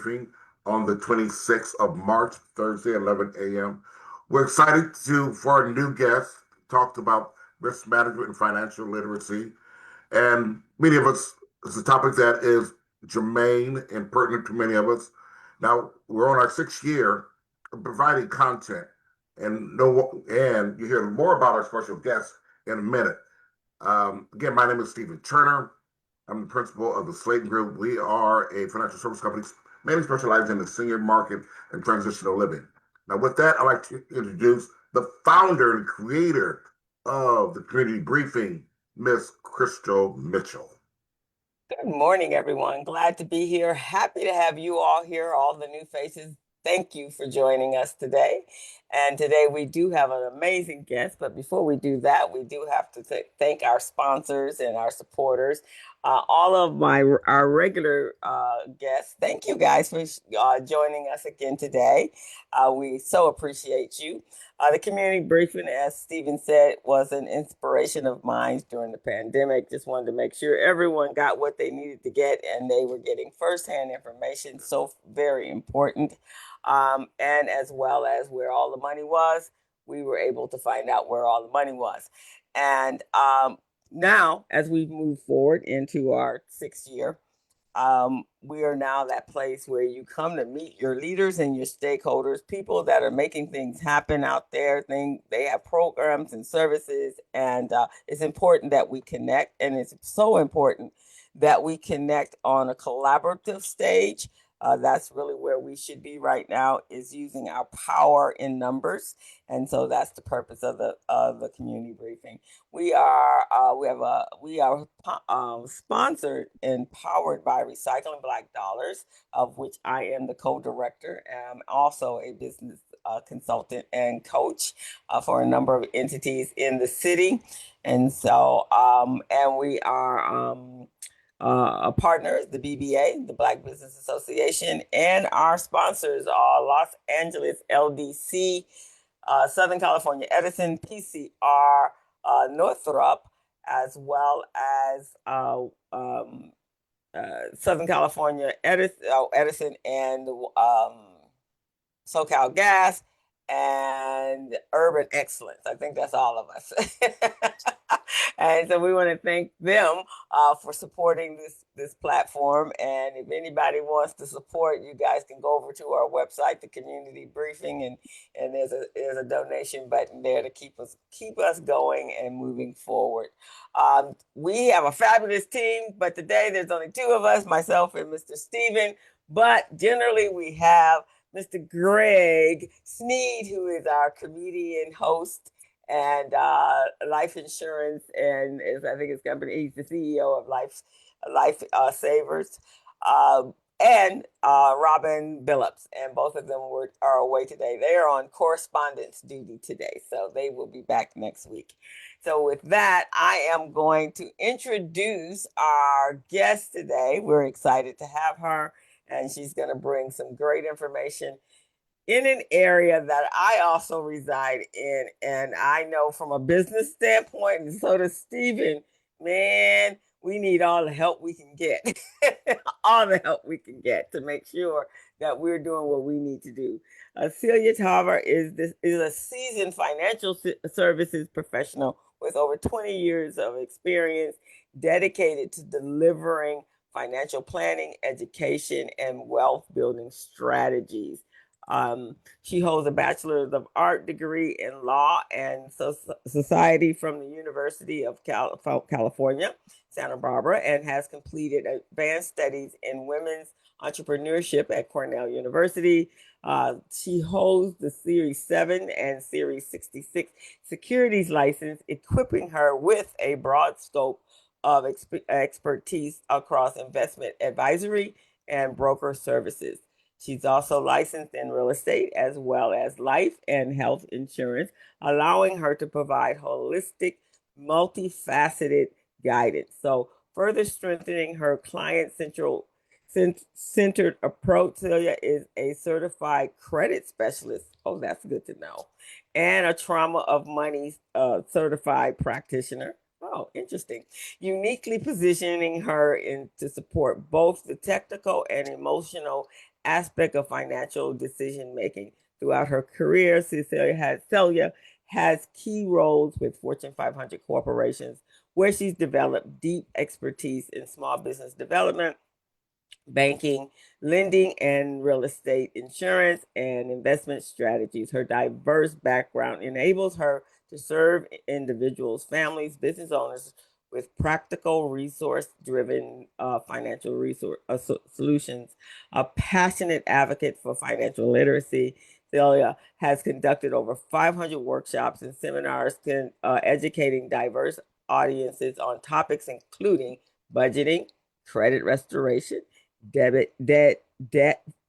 briefing on the 26th of March, Thursday, 11 a.m. We're excited for our new guest, talked about risk management and financial literacy. And many of us, it's a topic that is germane and pertinent to many of us. Now, we're on our 6th year of providing content, and you hear more about our special guest in a minute. Again, my name is Stephen Turner. I'm the principal of the Slayton Group. We are a financial service company mainly specialized in the senior market and transitional living. Now, with that, I'd like to introduce the founder and creator of the community briefing, Miss Crystal Mitchell. Good morning, everyone. Glad to be here. Happy to have you all here, all the new faces. Thank you for joining us today. And today we do have an amazing guest, but before we do that, we do have to thank our sponsors and our supporters. All of our regular guests, thank you guys for joining us again today. We so appreciate you. The community briefing, as Stephen said, was an inspiration of mine during the pandemic. Just wanted to make sure everyone got what they needed to get and they were getting firsthand information. So very important. And as well as where all the money was, we were able to find out where all the money was. And now, as we move forward into our 6th year, we are now that place where you come to meet your leaders and your stakeholders, people that are making things happen out there. They have programs and services, and it's important that we connect. And it's so important that we connect on a collaborative stage. That's really where we should be right now, is using our power in numbers. And so that's the purpose of the community briefing. We are sponsored and powered by Recycling Black Dollars, of which I am the co-director. I'm also a business consultant and coach for a number of entities in the city. And so and we are a partner, the BBA, the Black Business Association, and our sponsors are Los Angeles LDC, Southern California Edison, PCR, Northrop, as well as Southern California Edison and SoCal Gas and Urban Excellence. I think that's all of us. And so we want to thank them for supporting this platform. And if anybody wants to support, you guys can go over to our website, the community briefing, and there's a donation button there to keep us going and moving forward. We have a fabulous team, but today there's only 2 of us, myself and Mr. Stephen. But generally we have Mr. Greg Sneed, who is our comedian host and life insurance, and I think his company, he's the CEO of Life Savers, and Robin Billups, and both of them are away today. They are on correspondence duty today, so they will be back next week. So with that, I am going to introduce our guest today. We're excited to have her, and she's going to bring some great information in an area that I also reside in. And I know from a business standpoint, and so does Stephen, man, we need all the help we can get, all the help we can get to make sure that we're doing what we need to do. Celia Tarver is a seasoned financial services professional with over 20 years of experience dedicated to delivering financial planning, education, and wealth building strategies. She holds a Bachelor of Art degree in Law and Society from the University of California, Santa Barbara, and has completed advanced studies in women's entrepreneurship at Cornell University. She holds the Series 7 and Series 66 securities license, equipping her with a broad scope of expertise across investment advisory and broker services. She's also licensed in real estate as well as life and health insurance, allowing her to provide holistic, multifaceted guidance. So further strengthening her client-centered approach, Celia is a certified credit specialist. Oh, that's good to know. And a trauma of money certified practitioner. Oh, interesting. Uniquely positioning her to support both the technical and emotional aspect of financial decision making. Throughout her career, Celia has key roles with Fortune 500 corporations where she's developed deep expertise in small business development, banking, lending, and real estate, insurance, and investment strategies. Her diverse background enables her to serve individuals, families, business owners with practical, resource-driven financial solutions. A passionate advocate for financial literacy, Celia has conducted over 500 workshops and seminars educating diverse audiences on topics including budgeting, credit restoration, debt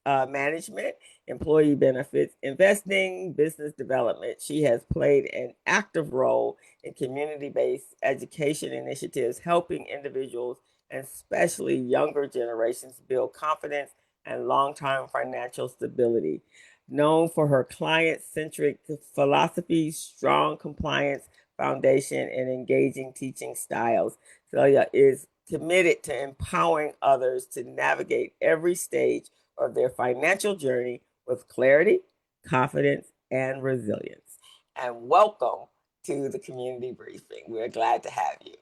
management, employee benefits, investing, business development. She has played an active role in community-based education initiatives, helping individuals and especially younger generations build confidence and long-term financial stability. Known for her client-centric philosophy, strong compliance foundation, and engaging teaching styles, Celia is committed to empowering others to navigate every stage of their financial journey with clarity, confidence, and resilience. And welcome to the community briefing. We're glad to have you.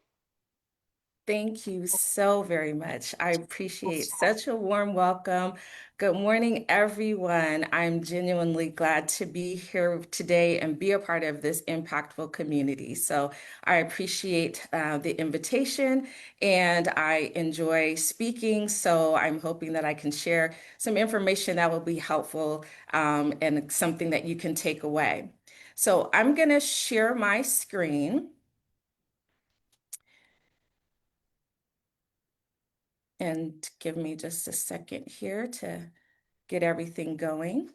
Thank you so very much. I appreciate such a warm welcome. Good morning, everyone. I'm genuinely glad to be here today and be a part of this impactful community. So I appreciate the invitation and I enjoy speaking. So I'm hoping that I can share some information that will be helpful and something that you can take away. So I'm going to share my screen. And give me just a second here to get everything going.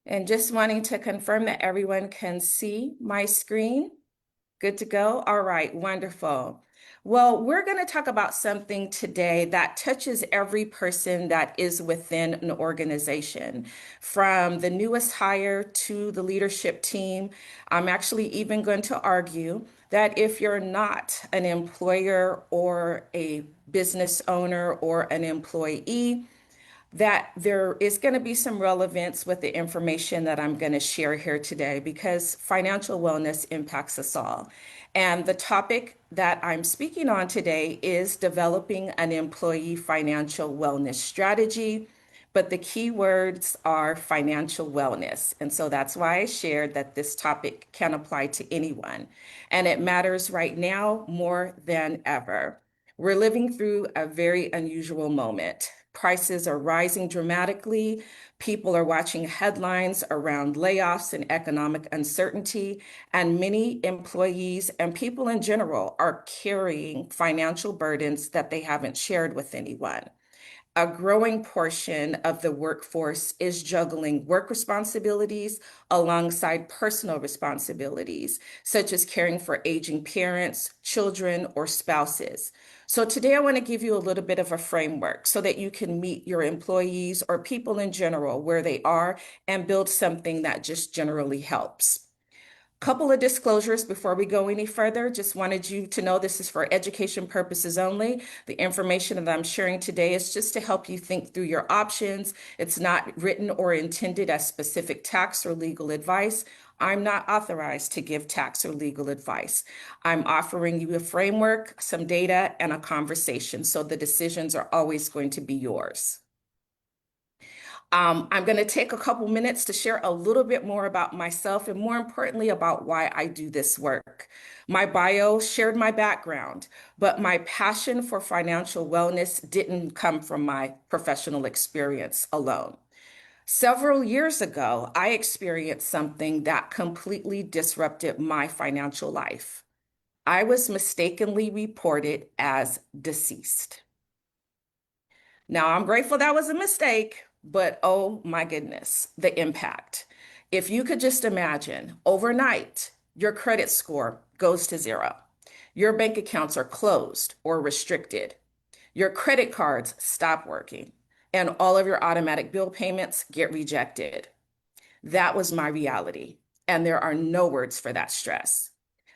And just wanting to confirm that everyone can see my screen. Good to go? All right, wonderful. Well, we're going to talk about something today that touches every person that is within an organization, from the newest hire to the leadership team. I'm actually even going to argue that if you're not an employer or a business owner or an employee, that there is going to be some relevance with the information that I'm going to share here today because financial wellness impacts us all. And the topic that I'm speaking on today is developing an employee financial wellness strategy. But the key words are financial wellness. And so that's why I shared that this topic can apply to anyone. And it matters right now more than ever. We're living through a very unusual moment. Prices are rising dramatically. People are watching headlines around layoffs and economic uncertainty, and many employees and people in general are carrying financial burdens that they haven't shared with anyone. A growing portion of the workforce is juggling work responsibilities alongside personal responsibilities, such as caring for aging parents, children, or spouses. So today I want to give you a little bit of a framework so that you can meet your employees or people in general where they are and build something that just generally helps. Couple of disclosures before we go any further. Just wanted you to know this is for education purposes only. The information that I'm sharing today is just to help you think through your options. It's not written or intended as specific tax or legal advice. I'm not authorized to give tax or legal advice. I'm offering you a framework, some data, and a conversation. So the decisions are always going to be yours. I'm going to take a couple minutes to share a little bit more about myself and more importantly about why I do this work. My bio shared my background, but my passion for financial wellness didn't come from my professional experience alone. Several years ago, I experienced something that completely disrupted my financial life. I was mistakenly reported as deceased. Now, I'm grateful that was a mistake, but oh my goodness, the impact. If you could just imagine, overnight, your credit score goes to zero. Your bank accounts are closed or restricted. Your credit cards stop working, and all of your automatic bill payments get rejected. That was my reality, and there are no words for that stress.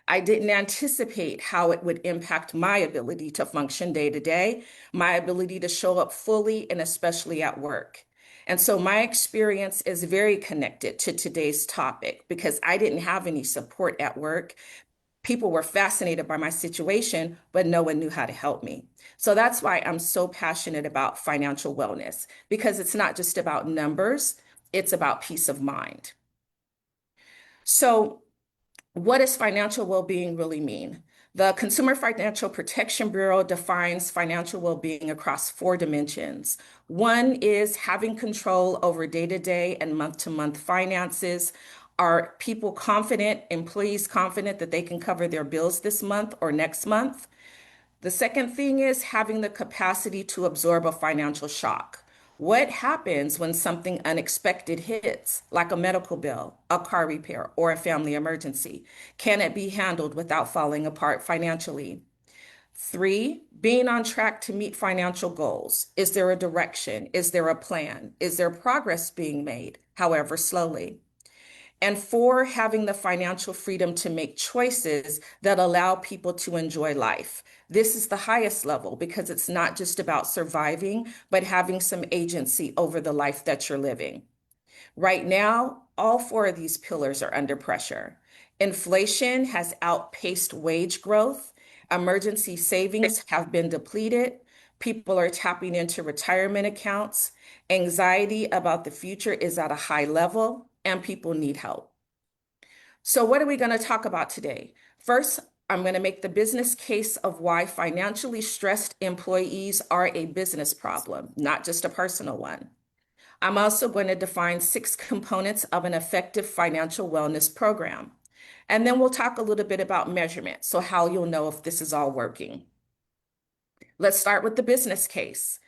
I didn't anticipate how it would impact my ability to function day to day, my ability to show up fully, and especially at work. And so my experience is very connected to today's topic because I didn't have any support at work. People were fascinated by my situation, but no one knew how to help me. So that's why I'm so passionate about financial wellness, because it's not just about numbers, it's about peace of mind. So, what does financial well-being really mean? The Consumer Financial Protection Bureau defines financial well-being across four dimensions. One is having control over day-to-day and month-to-month finances. Are people confident, employees confident that they can cover their bills this month or next month? The second thing is having the capacity to absorb a financial shock. What happens when something unexpected hits, like a medical bill, a car repair, or a family emergency? Can it be handled without falling apart financially? Three, being on track to meet financial goals. Is there a direction? Is there a plan? Is there progress being made, however slowly? And four, having the financial freedom to make choices that allow people to enjoy life. This is the highest level because it's not just about surviving, but having some agency over the life that you're living. Right now, all four of these pillars are under pressure. Inflation has outpaced wage growth. Emergency savings have been depleted. People are tapping into retirement accounts. Anxiety about the future is at a high level, and people need help. So, what are we going to talk about today? First, I'm going to make the business case of why financially stressed employees are a business problem, not just a personal one. I'm also going to define 6 components of an effective financial wellness program. And then we'll talk a little bit about measurement, so how you'll know if this is all working. Let's start with the business case.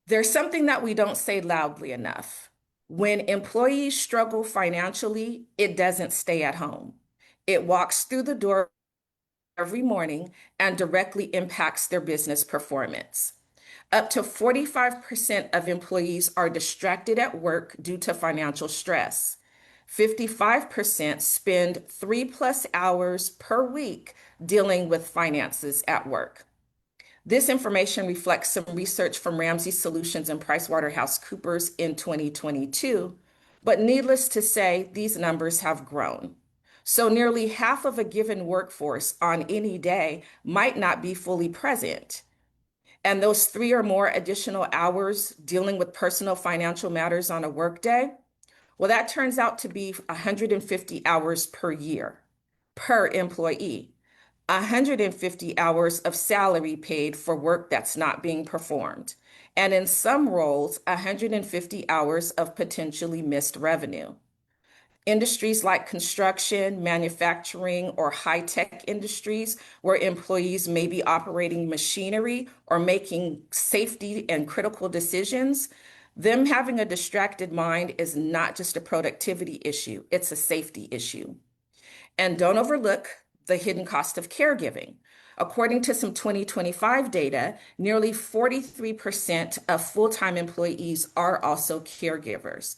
There's something that we don't say loudly enough. When employees struggle financially, it doesn't stay at home. It walks through the door every morning and directly impacts their business performance. Up to 45% of employees are distracted at work due to financial stress. 55% spend 3+ hours per week dealing with finances at work. This information reflects some research from Ramsey Solutions and PricewaterhouseCoopers in 2022, but needless to say, these numbers have grown. So nearly half of a given workforce on any day might not be fully present. And those 3 or more additional hours dealing with personal financial matters on a workday, well, that turns out to be 150 hours per year per employee. 150 hours of salary paid for work that's not being performed. And in some roles, 150 hours of potentially missed revenue. Industries like construction, manufacturing, or high-tech industries where employees may be operating machinery or making safety and critical decisions, them having a distracted mind is not just a productivity issue, it's a safety issue. And don't overlook the hidden cost of caregiving. According to some 2025 data, nearly 43% of full-time employees are also caregivers.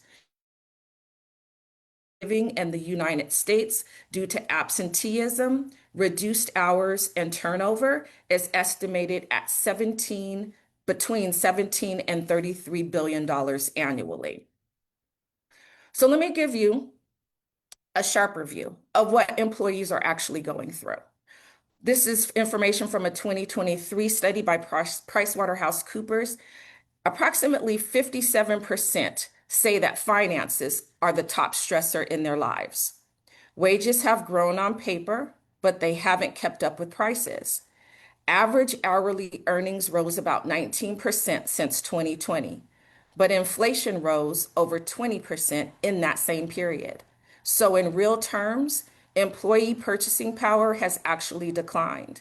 Living in the United States due to absenteeism, reduced hours, and turnover is estimated at between 17 and $33 billion annually. So let me give you a sharper view of what employees are actually going through. This is information from a 2023 study by PricewaterhouseCoopers. Approximately 57% say that finances are the top stressor in their lives. Wages have grown on paper, but they haven't kept up with prices. Average hourly earnings rose about 19% since 2020, but inflation rose over 20% in that same period. So, in real terms, employee purchasing power has actually declined.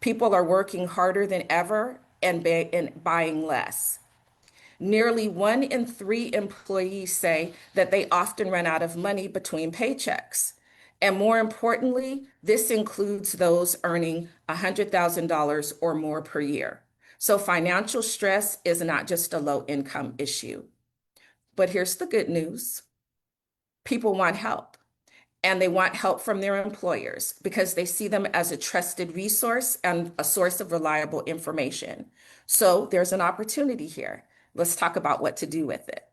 People are working harder than ever and buying less. Nearly 1 in 3 employees say that they often run out of money between paychecks. And more importantly, this includes those earning $100,000 or more per year. So financial stress is not just a low income issue. But here's the good news. People want help. and they want help from their employers because they see them as a trusted resource and a source of reliable information. So there's an opportunity here. Let's talk about what to do with it.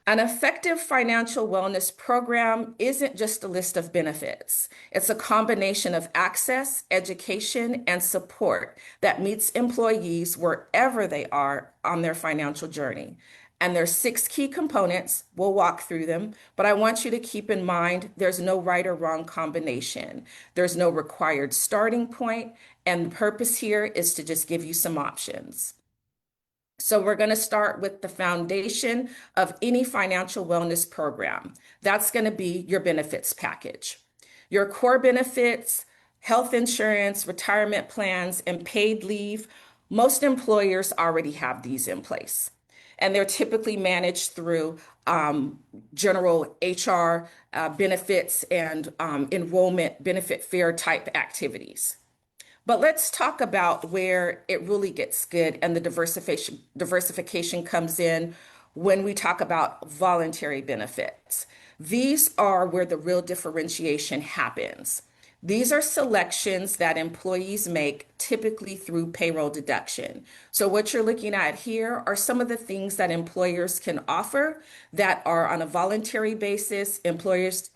An effective financial wellness program isn't just a list of benefits. It's a combination of access, education, and support that meets employees wherever they are on their financial journey. And there's 6 key components. We'll walk through them, but I want you to keep in mind there's no right or wrong combination. There's no required starting point, and the purpose here is to just give you some options. So we're going to start with the foundation of any financial wellness program. That's going to be your benefits package. Your core benefits, health insurance, retirement plans, and paid leave. Most employers already have these in place, and they're typically managed through general HR benefits and enrollment benefit fair type activities. But let's talk about where it really gets good and the diversification comes in when we talk about voluntary benefits. These are where the real differentiation happens. These are selections that employees make typically through payroll deduction. So what you're looking at here are some of the things that employers can offer that are on a voluntary basis. Employees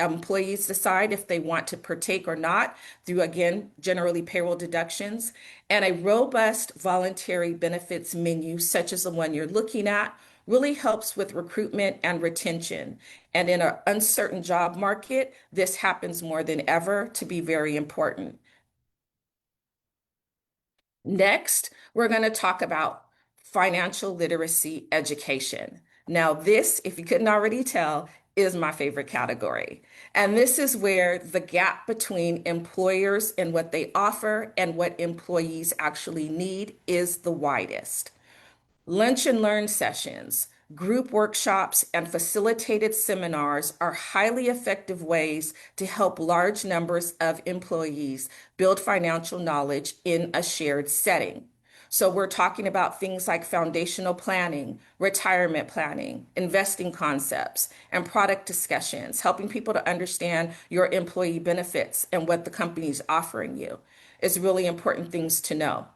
decide if they want to partake or not through, again, generally payroll deductions, and a robust voluntary benefits menu, such as the one you're looking at, really helps with recruitment and retention. And in an uncertain job market, this happens more than ever to be very important. Next, we're going to talk about financial literacy education. Now, this, if you couldn't already tell, is my favorite category. And this is where the gap between employers and what they offer and what employees actually need is the widest. Lunch and learn sessions, group workshops, and facilitated seminars are highly effective ways to help large numbers of employees build financial knowledge in a shared setting. So we're talking about things like foundational planning, retirement planning, investing concepts, and product discussions, helping people to understand your employee benefits and what the company's offering you is really important things to know.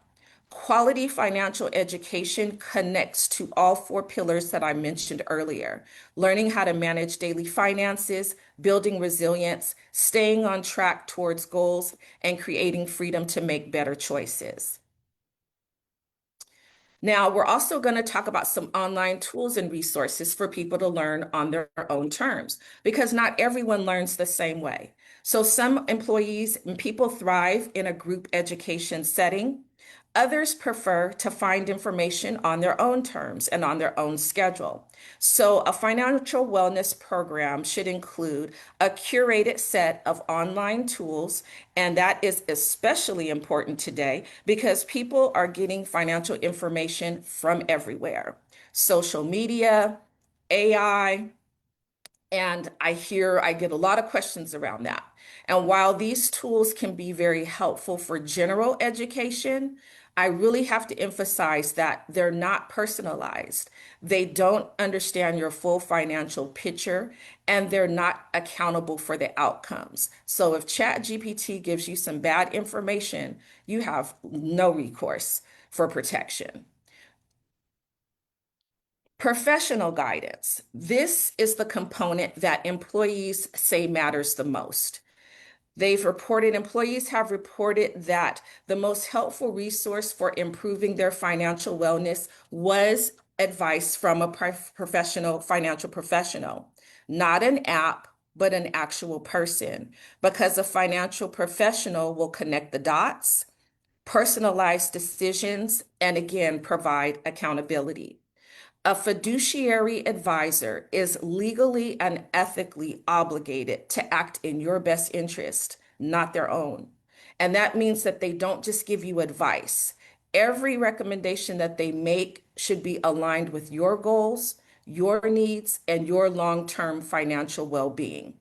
Quality financial education connects to all 4 pillars that I mentioned earlier. Learning how to manage daily finances, building resilience, staying on track towards goals, and creating freedom to make better choices. Now, we're also going to talk about some online tools and resources for people to learn on their own terms, because not everyone learns the same way. So some employees and people thrive in a group education setting. Others prefer to find information on their own terms and on their own schedule. So a financial wellness program should include a curated set of online tools, and that is especially important today because people are getting financial information from everywhere. Social media, AI, and I get a lot of questions around that. And while these tools can be very helpful for general education, I really have to emphasize that they're not personalized. They don't understand your full financial picture, and they're not accountable for the outcomes. So if ChatGPT gives you some bad information, you have no recourse for protection. Professional guidance. This is the component that employees say matters the most. Employees have reported that the most helpful resource for improving their financial wellness was advice from a professional, financial professional, not an app, but an actual person, because a financial professional will connect the dots, personalize decisions, and again, provide accountability. A fiduciary advisor is legally and ethically obligated to act in your best interest, not their own. And that means that they don't just give you advice. Every recommendation that they make should be aligned with your goals, your needs, and your long-term financial well-being.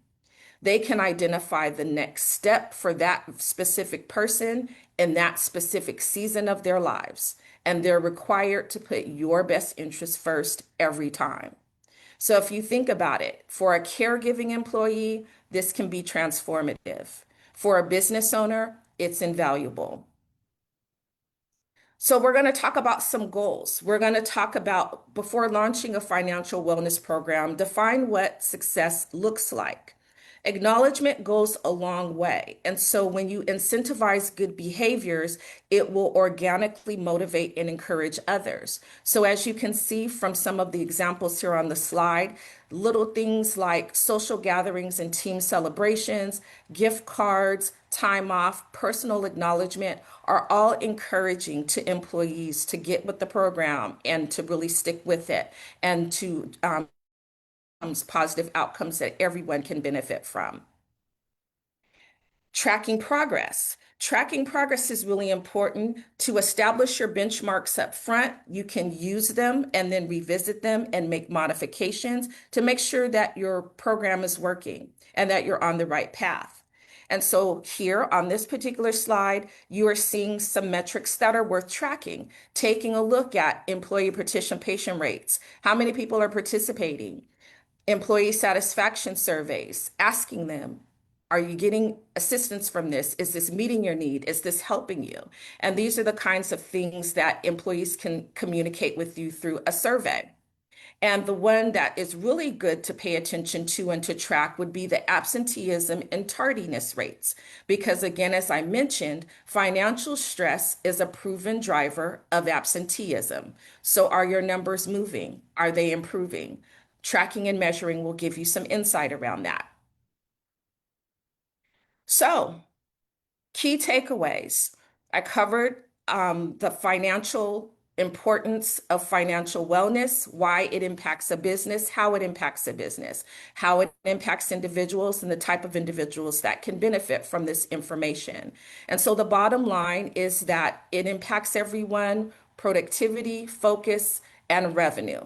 They can identify the next step for that specific person in that specific season of their lives. And they're required to put your best interest first every time. So if you think about it, for a caregiving employee, this can be transformative. For a business owner, it's invaluable. So we're going to talk about some goals. We're going to talk about, before launching a financial wellness program, define what success looks like. Acknowledgement goes a long way. And so when you incentivize good behaviors, it will organically motivate and encourage others. So as you can see from some of the examples here on the slide, little things like social gatherings and team celebrations, gift cards, time off, personal acknowledgement are all encouraging to employees to get with the program and to really stick with it and to positive outcomes that everyone can benefit from. Tracking progress. Tracking progress is really important to establish your benchmarks up front. You can use them and then revisit them and make modifications to make sure that your program is working and that you're on the right path. And so here on this particular slide, you are seeing some metrics that are worth tracking, taking a look at employee participation rates. How many people are participating? Employee satisfaction surveys, asking them, are you getting assistance from this? Is this meeting your need? Is this helping you? And these are the kinds of things that employees can communicate with you through a survey. And the one that is really good to pay attention to and to track would be the absenteeism and tardiness rates. Because again, as I mentioned, financial stress is a proven driver of absenteeism. So are your numbers moving? Are they improving? Tracking and measuring will give you some insight around that. So, key takeaways. I covered the financial importance of financial wellness, why it impacts a business, how it impacts a business, how it impacts individuals, and the type of individuals that can benefit from this information. And so the bottom line is that it impacts everyone, productivity, focus, and revenue.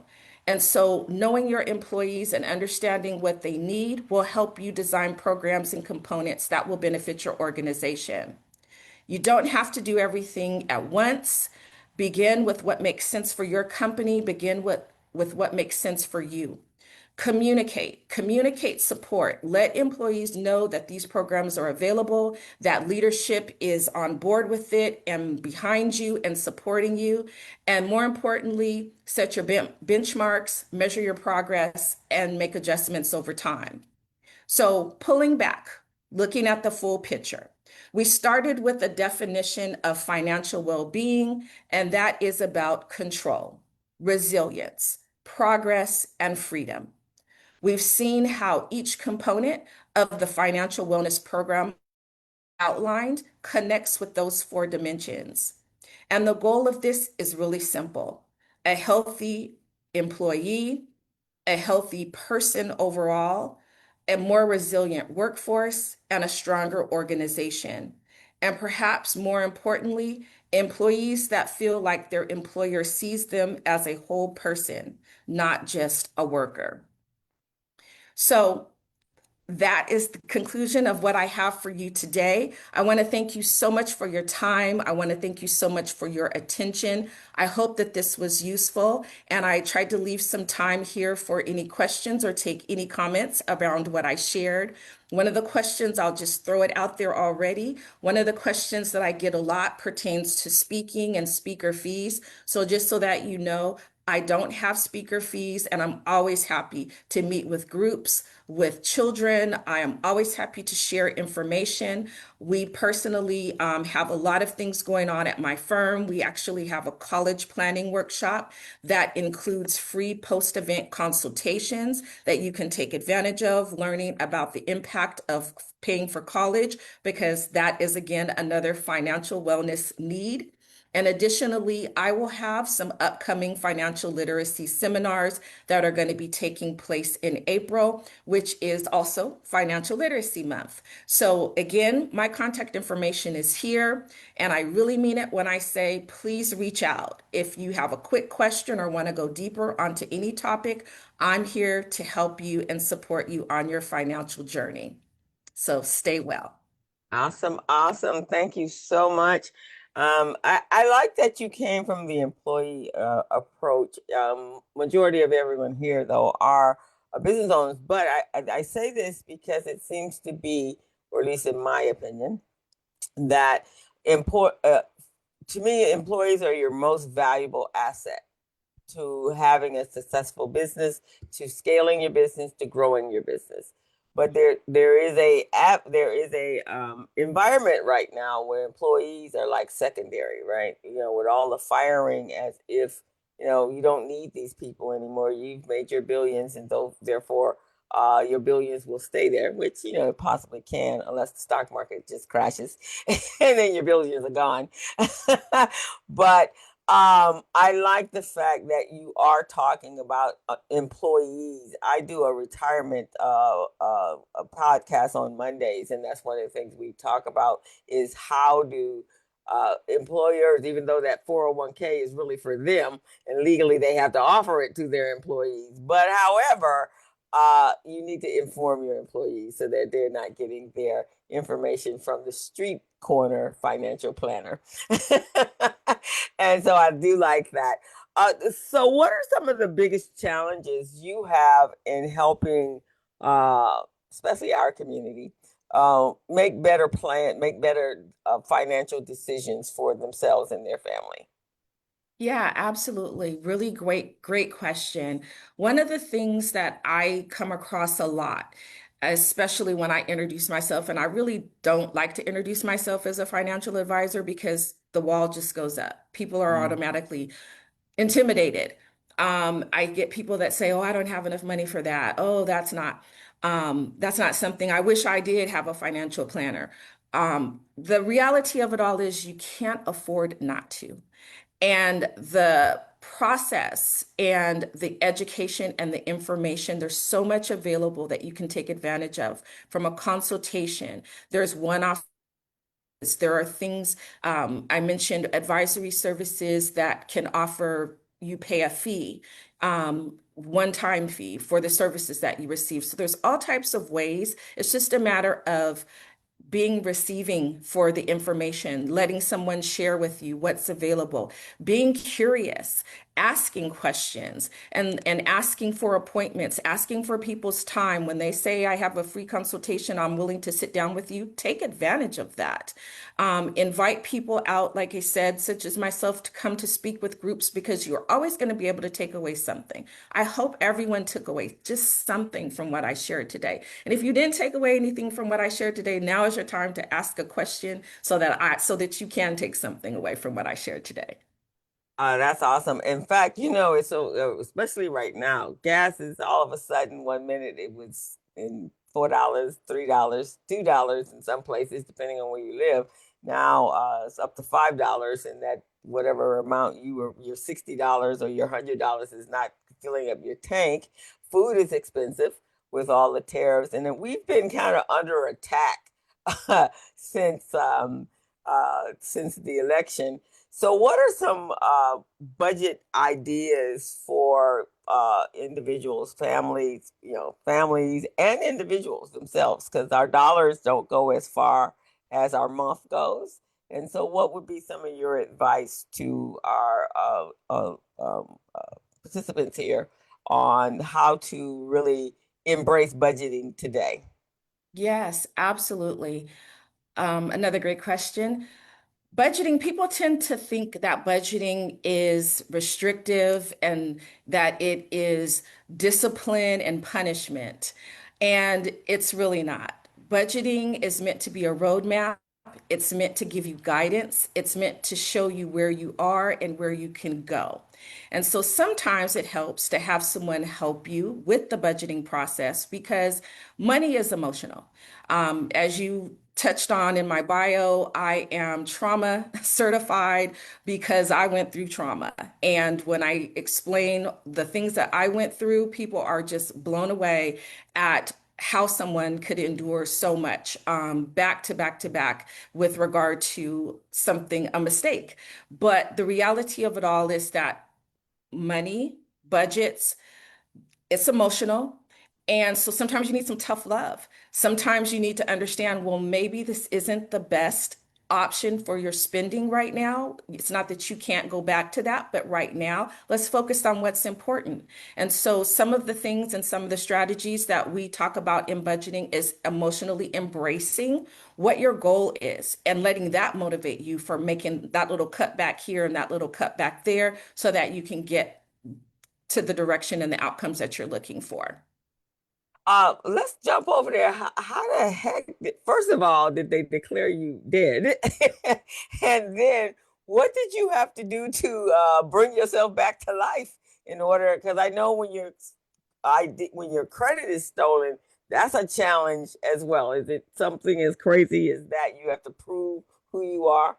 And so knowing your employees and understanding what they need will help you design programs and components that will benefit your organization. You don't have to do everything at once. Begin with what makes sense for your company. Begin with what makes sense for you. Communicate support. Let employees know that these programs are available, that leadership is on board with it and behind you and supporting you. And more importantly, set your benchmarks, measure your progress, and make adjustments over time. So pulling back, looking at the full picture. We started with a definition of financial well-being, and that is about control, resilience, progress, and freedom. We've seen how each component of the financial wellness program outlined connects with those four dimensions. And the goal of this is really simple: a healthy employee, a healthy person overall, a more resilient workforce, and a stronger organization. And perhaps more importantly, employees that feel like their employer sees them as a whole person, not just a worker. So that is the conclusion of what I have for you today. I want to thank you so much for your time. I want to thank you so much for your attention. I hope that this was useful, and I tried to leave some time here for any questions or take any comments around what I shared. One of the questions, I'll just throw it out there already. One of the questions that I get a lot pertains to speaking and speaker fees. So just so that you know, I don't have speaker fees, and I'm always happy to meet with groups, with children. I am always happy to share information. We personally have a lot of things going on at my firm. We actually have a college planning workshop that includes free post-event consultations that you can take advantage of, learning about the impact of paying for college, because that is, again, another financial wellness need. And additionally, I will have some upcoming financial literacy seminars that are going to be taking place in April, which is also Financial Literacy Month. So again, my contact information is here, and I really mean it when I say, please reach out. If you have a quick question or want to go deeper onto any topic, I'm here to help you and support you on your financial journey. So stay well. Awesome. Awesome. Thank you so much. I like that you came from the employee approach. Majority of everyone here, though, are business owners, but I say this because it seems to be, or at least in my opinion, that import to me, employees are your most valuable asset to having a successful business, to scaling your business, to growing your business. But there is a environment right now where employees are like secondary, right? With all the firing, as if you don't need these people anymore. You've made your billions, and therefore your billions will stay there, which possibly can, unless the stock market just crashes, and then your billions are gone. But I like the fact that you are talking about employees. I do a retirement a podcast on Mondays, and that's one of the things we talk about is how do employers, even though that 401k is really for them and legally they have to offer it to their employees, but however, you need to inform your employees so that they're not getting their information from the street corner financial planner. And so I do like that. So what are some of the biggest challenges you have in helping, especially our community, make better financial decisions for themselves and their family? Yeah, absolutely. Really great question. One of the things that I come across a lot, especially when I introduce myself, and I really don't like to introduce myself as a financial advisor because the wall just goes up. People are Mm. automatically intimidated. I get people that say, "Oh, I don't have enough money for that. Oh, that's not something I wish I did have a financial planner." The reality of it all is you can't afford not to. And the process and the education and the information, there's so much available that you can take advantage of from a consultation. There's one-off. There are things, I mentioned advisory services that can offer you pay a fee, one-time fee for the services that you receive. So there's all types of ways. It's just a matter of being receiving for the information, letting someone share with you what's available, being curious, asking questions, and asking for appointments, asking for people's time. When they say, I have a free consultation, I'm willing to sit down with you, take advantage of that. Invite people out, like I said, such as myself, to come to speak with groups because you're always going to be able to take away something. I hope everyone took away just something from what I shared today. And if you didn't take away anything from what I shared today, now is your time to ask a question so that you can take something away from what I shared today. That's awesome. In fact, it's so especially right now, gas is all of a sudden 1 minute it was in $4, $3, $2 in some places, depending on where you live. Now it's up to $5, and that whatever amount your $60 or your $100 is not filling up your tank. Food is expensive with all the tariffs, and then we've been kind of under attack since since the election. So, what are some budget ideas for individuals, families, and individuals themselves? Because our dollars don't go as far as our month goes. And so, what would be some of your advice to our participants here on how to really embrace budgeting today? Yes, absolutely. Another great question. Budgeting, people tend to think that budgeting is restrictive and that it is discipline and punishment. And it's really not. Budgeting is meant to be a roadmap. It's meant to give you guidance. It's meant to show you where you are and where you can go. And so sometimes it helps to have someone help you with the budgeting process because money is emotional. As you touched on in my bio, I am trauma certified because I went through trauma. And when I explain the things that I went through, people are just blown away at how someone could endure so much back to back to back with regard to a mistake. But the reality of it all is that money, budgets, it's emotional. And so sometimes you need some tough love. Sometimes you need to understand, well, maybe this isn't the best option for your spending right now. It's not that you can't go back to that, but right now, let's focus on what's important. And so, some of the things and some of the strategies that we talk about in budgeting is emotionally embracing what your goal is and letting that motivate you for making that little cut back here and that little cut back there so that you can get to the direction and the outcomes that you're looking for. Let's jump over there. How the heck first of all, did they declare you dead? And then what did you have to do to bring yourself back to life in order? Because I know when your credit is stolen, that's a challenge as well. Is it something as crazy as that you have to prove who you are?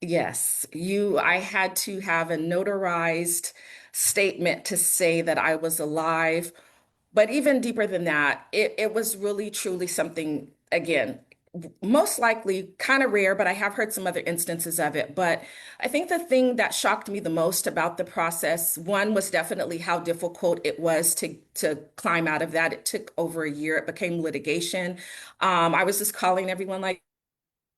Yes, I had to have a notarized statement to say that I was alive. But even deeper than that, it was really truly something, again, most likely kind of rare, but I have heard some other instances of it. But I think the thing that shocked me the most about the process, one was definitely how difficult it was to climb out of that. It took over a year. It became litigation. I was just calling everyone like,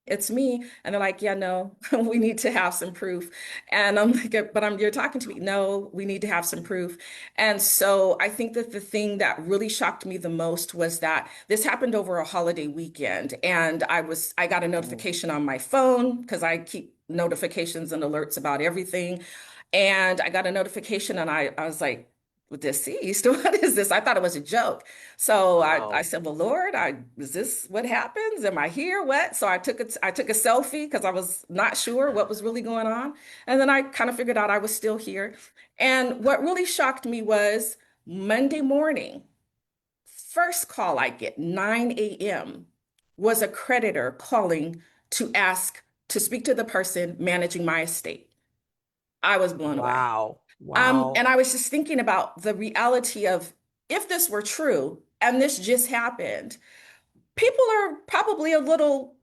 it's me. And they're like, yeah, no, we need to have some proof. And I'm like, but you're talking to me. No, we need to have some proof. And so I think that the thing that really shocked me the most was that this happened over a holiday weekend. And I got a Mhm. notification on my phone because I keep notifications and alerts about everything. And I got a notification and I was like, deceased? What is this? I thought it was a joke. So I Wow. said, well, Lord, is this what happens? Am I here? What? So I took a selfie because I was not sure what was really going on. And then I kind of figured out I was still here. And what really shocked me was Monday morning, first call I get, 9 a.m., was a creditor calling to ask to speak to the person managing my estate. I was blown away. Wow. And Wow. I was just thinking about the reality of if this were true and this just happened, people are probably a little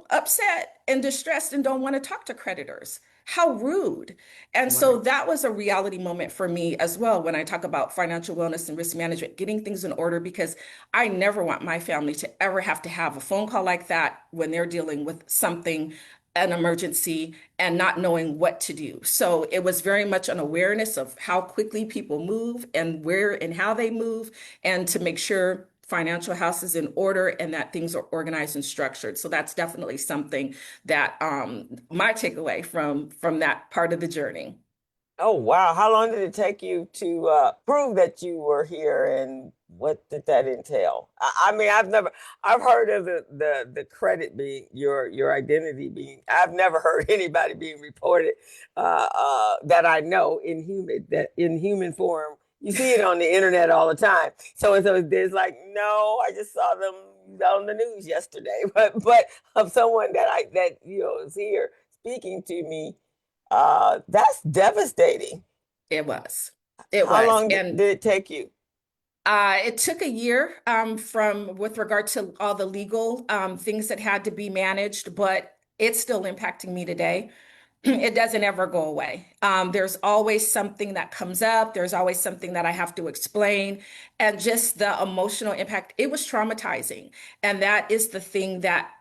upset and distressed and don't want to talk to creditors. How rude. And so Right. that was a reality moment for me as well when I talk about financial wellness and risk management, getting things in order, because I never want my family to ever have to have a phone call like that when they're dealing with something, an emergency, and not knowing what to do. So it was very much an awareness of how quickly people move and where and how they move, and to make sure financial house is in order and that things are organized and structured. So that's definitely something that my takeaway from that part of the journey. Oh, wow. How long did it take you to prove that you were here, and what did that entail? I mean, I've heard of the credit being your identity being, I've never heard anybody being reported that I know in human form. You see it on the internet all the time. So there's like, no, I just saw them on the news yesterday, but of someone that is here speaking to me, that's devastating. It was. It How was. long And did it take you? it took a year from with regard to all the legal things that had to be managed, but it's still impacting me today. It doesn't ever go away. There's always something that comes up. There's always something that I have to explain. And just the emotional impact, it was traumatizing. And that is the thing that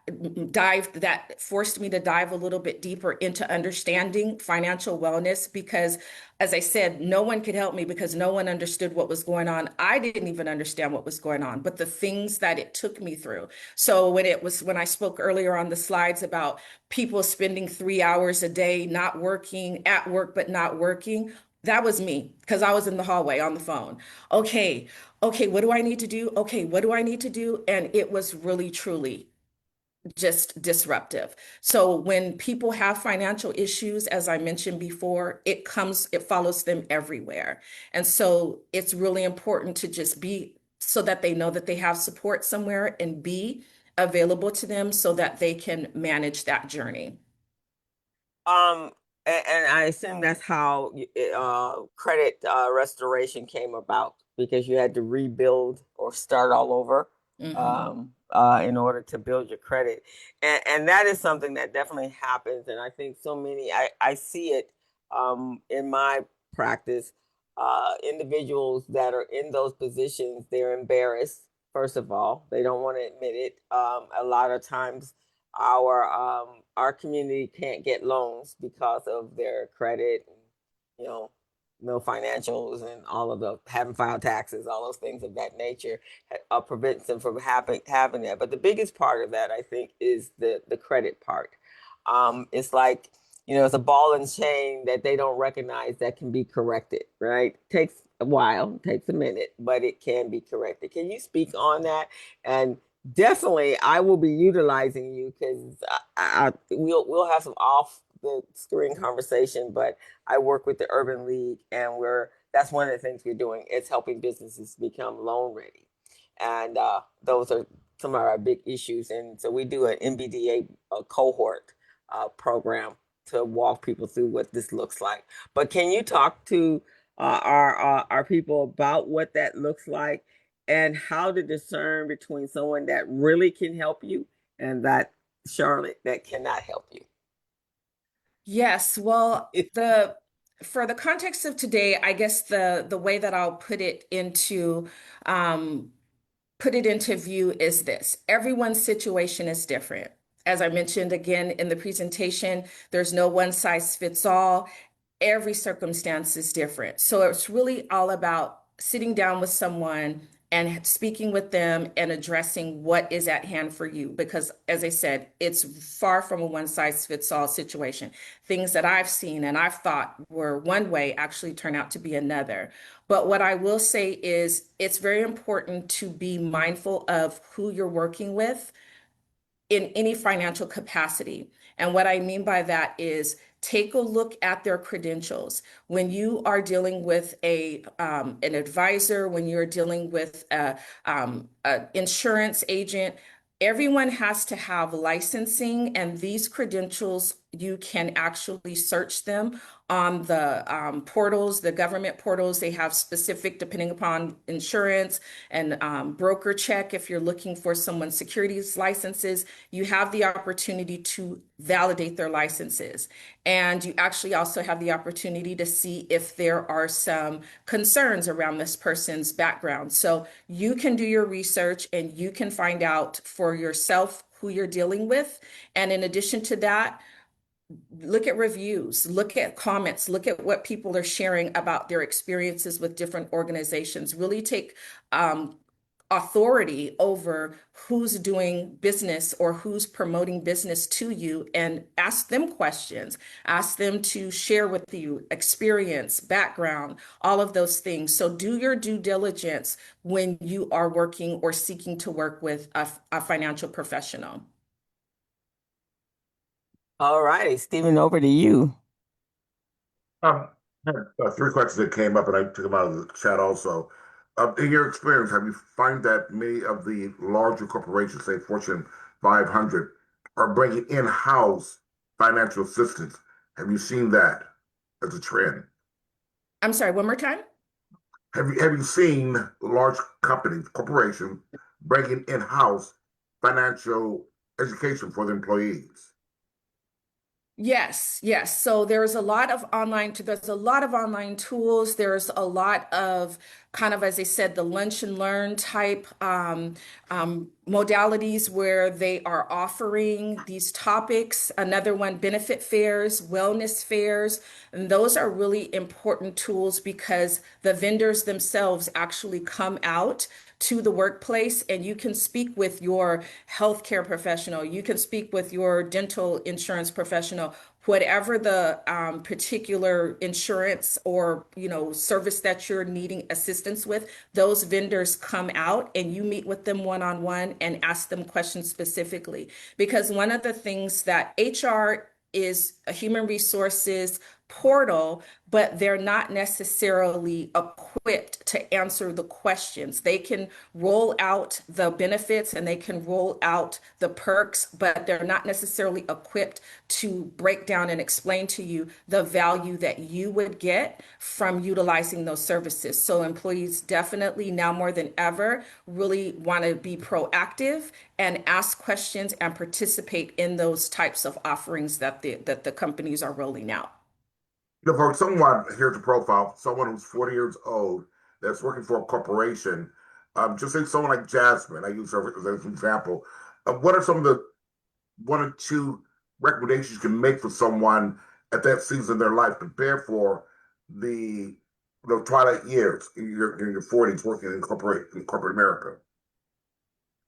forced me to dive a little bit deeper into understanding financial wellness because, as I said, no one could help me because no one understood what was going on. I didn't even understand what was going on, but the things that it took me through. So when I spoke earlier on the slides about people spending 3 hours a day not working, at work but not working, that was me because I was in the hallway on the phone. Okay, okay, what do I need to do? Okay, what do I need to do? And it was really, truly just disruptive. So when people have financial issues, as I mentioned before, it follows them everywhere. And so it's really important to just be so that they know that they have support somewhere and be available to them so that they can manage that journey. Um, and I assume that's how credit restoration came about, because you had to rebuild or start all over Hmm. in order to build your credit. And that is something that definitely happens. And I think I see it in my practice. Individuals that are in those positions, they're embarrassed, first of all. They don't want to admit it. A lot of times, our community can't get loans because of their credit, you know, no financials and all of the haven't filed taxes, all those things of that nature prevents them from having that. But the biggest part of that, I think, is the credit part. It's like, it's a ball and chain that they don't recognize that can be corrected, right? Takes a while, takes a minute, but it can be corrected. Can you speak on that? And definitely, I will be utilizing you because we'll have some off the screen conversation, but I work with the Urban League, and that's one of the things we're doing. It's helping businesses become loan ready, and those are some of our big issues. And so we do an MBDA cohort program to walk people through what this looks like. But can you talk to our people about what that looks like and how to discern between someone that really can help you and that Charlotte that cannot help you? Yes, well, for the context of today, I guess the way that I'll um, put it into view is this. Everyone's situation is different. As I mentioned again in the presentation, there's no one size fits all. Every circumstance is different. So it's really all about sitting down with someone and speaking with them and addressing what is at hand for you. Because as I said, it's far from a one size fits all situation. Things that I've seen and I've thought were one way actually turn out to be another. But what I will say is it's very important to be mindful of who you're working with in any financial capacity. And what I mean by that is take a look at their credentials. When you are dealing with an advisor, when you're dealing with a insurance agent, everyone has to have licensing, and these credentials, you can actually search them on the portals, the government portals. They have specific, depending upon insurance and broker check. If you're looking for someone's securities licenses, you have the opportunity to validate their licenses. And you actually also have the opportunity to see if there are some concerns around this person's background. So you can do your research and you can find out for yourself who you're dealing with. And in addition to that, look at reviews, look at comments, look at what people are sharing about their experiences with different organizations. Really take authority over who's doing business or who's promoting business to you and ask them questions. Ask them to share with you experience, background, all of those things. So do your due diligence when you are working or seeking to work with a financial professional. All righty, Stephen, over to you. Um, I had, three questions that came up, and I took them out of the chat also. In your experience, have you find that many of the larger corporations, say Fortune 500, are bringing in-house financial assistance? Have you seen that as a trend? I'm sorry, one more time? Have you seen large companies, corporations, bringing in-house financial education for their employees? Yes, yes. So there's a lot of online tools. There's a lot of kind of, as I said, the lunch and learn type modalities where they are offering these topics. Another one, benefit fairs, wellness fairs. And those are really important tools because the vendors themselves actually come out to the workplace and you can speak with your healthcare professional, you can speak with your dental insurance professional, whatever the particular insurance or service that you're needing assistance with. Those vendors come out and you meet with them one-on-one and ask them questions specifically, because one of the things that HR is a human resources portal, but they're not necessarily equipped to answer the questions. They can roll out the benefits and they can roll out the perks, but they're not necessarily equipped to break down and explain to you the value that you would get from utilizing those services. So employees definitely now more than ever really want to be proactive and ask questions and participate in those types of offerings that the companies are rolling out. For someone, here's a profile, someone who's 40 years old that's working for a corporation, just say someone like Jasmine, I use her as an example. What are some of the one or two recommendations you can make for someone at that season of their life, prepare for the twilight years in your 40s working in corporate America?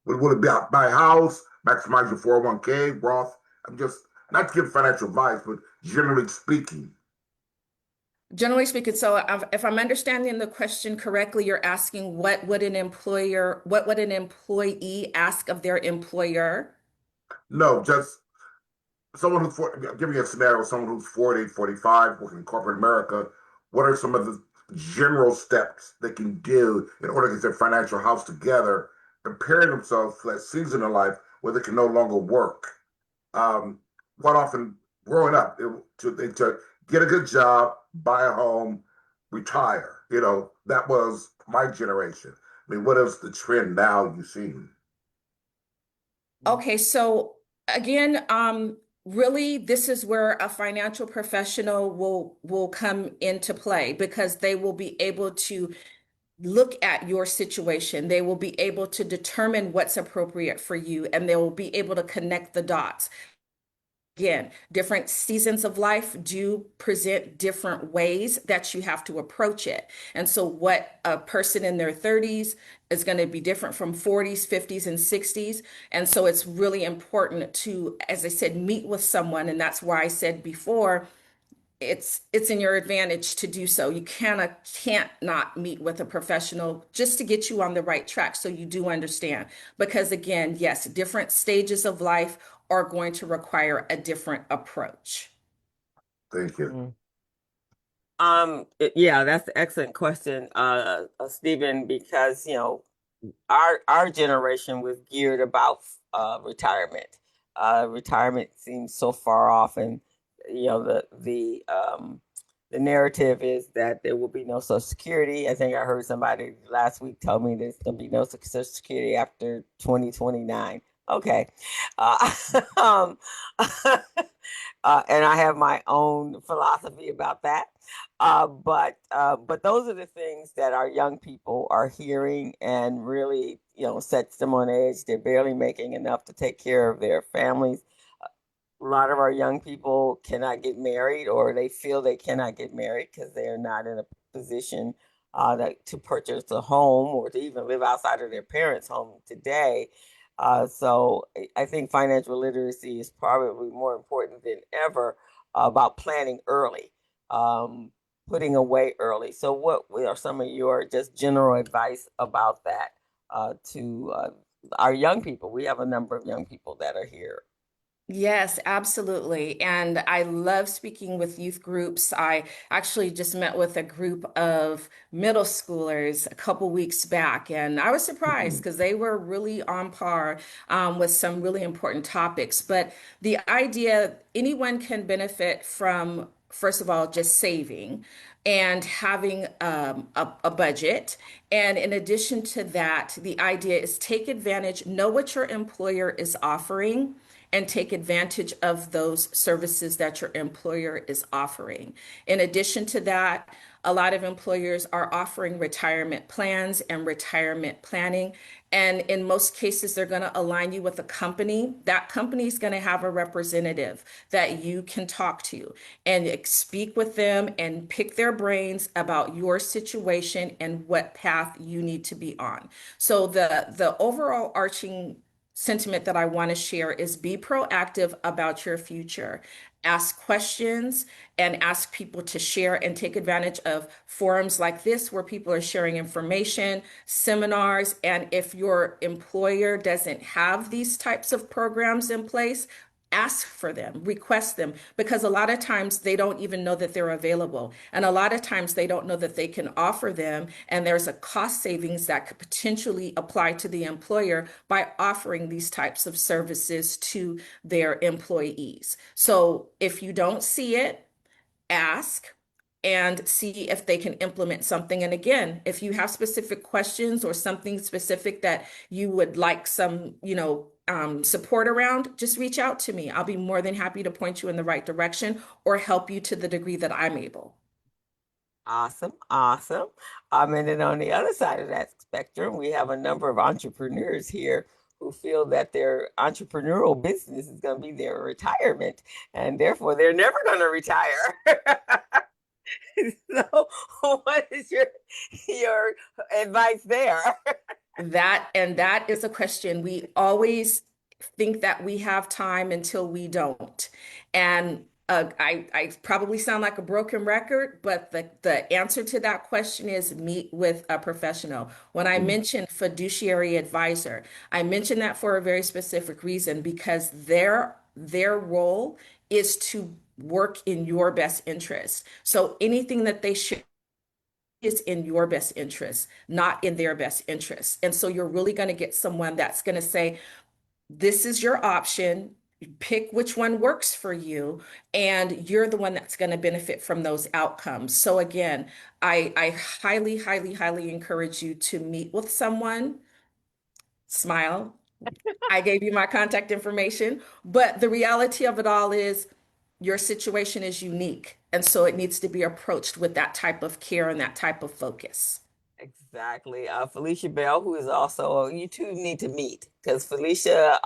Would it be buy a house, maximize your 401k, Roth? I'm just not to give financial advice, but generally speaking. Generally speaking, so if I'm understanding the question correctly, you're asking what would an employee ask of their employer? No, just someone who's I'm giving you a scenario, someone who's 40, 45, working in corporate America. What are some of the general steps they can do in order to get their financial house together, preparing themselves for that season of life where they can no longer work? Um, Quite often, growing up, to get a good job, buy a home, retire. That was my generation. I mean, what is the trend now you've seen? Okay, so again, really, this is where a financial professional will come into play because they will be able to look at your situation. They will be able to determine what's appropriate for you, and they will be able to connect the dots. Again, different seasons of life do present different ways that you have to approach it. And so, what a person in their 30s is going to be different from 40s, 50s, and 60s. And so, it's really important to, as I said, meet with someone. And that's why I said before, it's in your advantage to do so. You can't not meet with a professional just to get you on the right track so you do understand. Because again, yes, different stages of life are going to require a different approach. Thank you. Mm. Yeah, that's an excellent question, Stephen, because our generation was geared about retirement. Retirement seems so far off, and the narrative is that there will be no Social Security. I think I heard somebody last week tell me there's going to be no Social Security after 2029. Okay. Uh, um, and I have my own philosophy about that. But those are the things that our young people are hearing and really, sets them on edge. They're barely making enough to take care of their families. A lot of our young people cannot get married, or they feel they cannot get married because they're not in a position to purchase a home or to even live outside of their parents' home today. So I think financial literacy is probably more important than ever about planning early, um, putting away early. So what are some of your just general advice about that to our young people? We have a number of young people that are here. Yes, absolutely. And I love speaking with youth groups. I actually just met with a group of middle schoolers a couple weeks back, and I was surprised because they were really on par with some really important topics. But the idea anyone can benefit from, first of all, just saving and having a budget. And in addition to that, the idea is take advantage, know what your employer is offering and take advantage of those services that your employer is offering. In addition to that, a lot of employers are offering retirement plans and retirement planning. And in most cases, they're going to align you with a company. That company is going to have a representative that you can talk to and speak with them and pick their brains about your situation and what path you need to be on. So the overall arching sentiment that I want to share is be proactive about your future. Ask questions and ask people to share and take advantage of forums like this where people are sharing information, seminars. And if your employer doesn't have these types of programs in place, ask for them, request them, because a lot of times they don't even know that they're available. And a lot of times they don't know that they can offer them. And there's a cost savings that could potentially apply to the employer by offering these types of services to their employees. So if you don't see it, ask and see if they can implement something. And again, if you have specific questions or something specific that you would like some, support around, just reach out to me. I'll be more than happy to point you in the right direction or help you to the degree that I'm able. Awesome, awesome. And then on the other side of that spectrum, we have a number of entrepreneurs here who feel that their entrepreneurial business is going to be their retirement, and therefore they're never going to retire. So, what is your advice there? That is a question. We always think that we have time until we don't. And I probably sound like a broken record, but the answer to that question is meet with a professional. When I mentioned fiduciary advisor, I mentioned that for a very specific reason because their role is to work in your best interest. So anything that they share is in your best interest, not in their best interest. And so you're really going to get someone that's going to say, this is your option. Pick which one works for you, and you're the one that's going to benefit from those outcomes. So again, I highly, highly, highly encourage you to meet with someone. Smile. I gave you my contact information, but the reality of it all is your situation is unique. And so it needs to be approached with that type of care and that type of focus. Exactly. Felicia Bell, who is also, you two need to meet because Felicia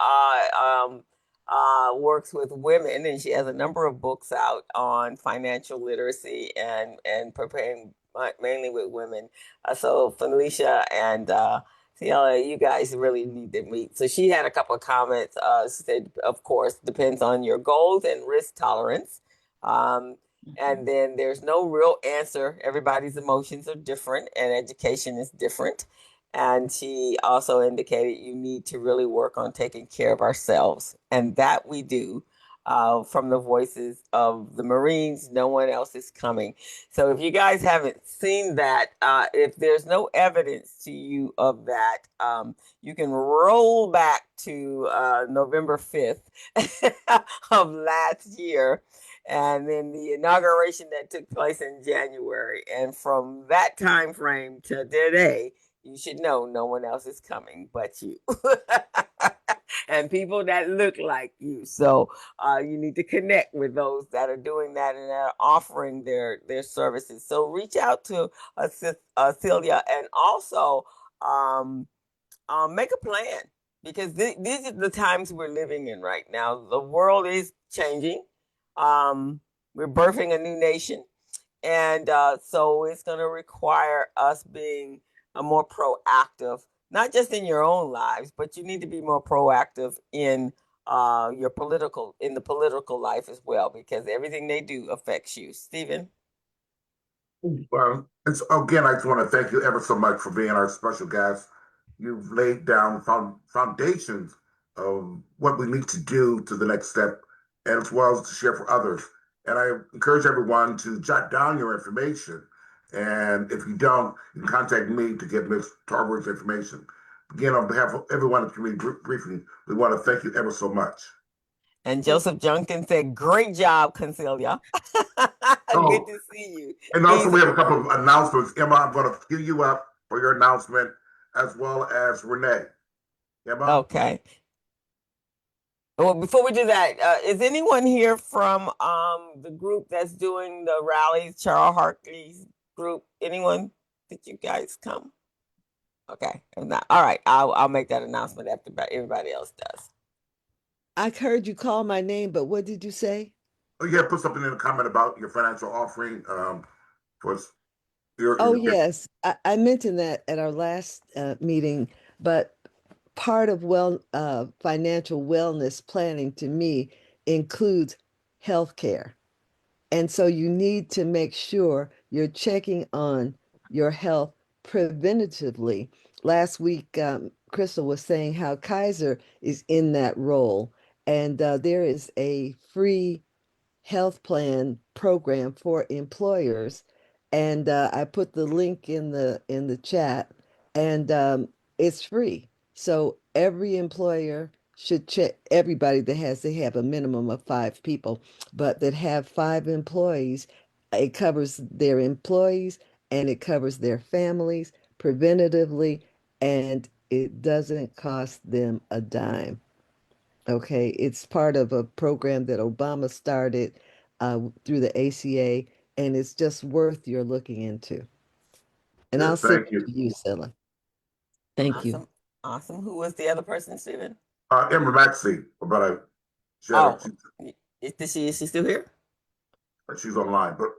works with women, and she has a number of books out on financial literacy and preparing mainly with women. So Felicia and Ciela, you guys really need to meet. So she had a couple of comments. She said, of course, depends on your goals and risk tolerance. And then there's no real answer. Everybody's emotions are different, and education is different. And she also indicated you need to really work on taking care of ourselves. And that we do. From the voices of the Marines, no one else is coming. So if you guys haven't seen that, if there's no evidence to you of that, you can roll back to November 5th of last year and then the inauguration that took place in January. And from that time frame to today, you should know no one else is coming but you. And people that look like you. So you need to connect with those that are doing that and are offering their services. So reach out to Celia, and also make a plan, because these are the times we're living in right now. The world is changing. We're birthing a new nation. And so it's going to require us being more proactive, not just in your own lives, but you need to be more proactive in the political life as well, because everything they do affects you. Stephen? Well, again, I just want to thank you ever so much for being our special guest. You've laid down foundations of what we need to do to the next step, and as well as to share for others. And I encourage everyone to jot down your information. And if you don't, you can contact me to get Ms. Tarver's information. Again, on behalf of everyone at the community briefing, we want to thank you ever so much. And Joseph Junkin said, great job, Concelia. Good Oh, to see you. and also we have a couple of announcements. Emma, I'm going to cue you up for your announcement, as well as Renee. Emma? Okay. Well, before we do that, is anyone here from the group that's doing the rallies, Charles Hartley's group? Anyone? Did you guys come? Okay, if not, all right. I'll make that announcement after everybody else does. I heard you call my name, but what did you say? Oh, yeah, put something in the comment about your financial offering for Oh, your yes. I mentioned that at our last meeting, but part of financial wellness planning to me includes healthcare. And so you need to make sure you're checking on your health preventatively. Last week, Crystal was saying how Kaiser is in that role, and there is a free health plan program for employers, and I put the link in the chat, and it's free. So every employer should check. Everybody that they have a minimum of 5 people, but that have 5 employees, it covers their employees and it covers their families preventatively, and it doesn't cost them a dime. Okay, it's part of a program that Obama started through the ACA, and it's just worth your looking into. And I'll Good, send thank it you. to you, Scylla. Thank you. Awesome. Awesome. Who was the other person, Stephen? Emma Maxey, but Oh, is she still here? she's online, but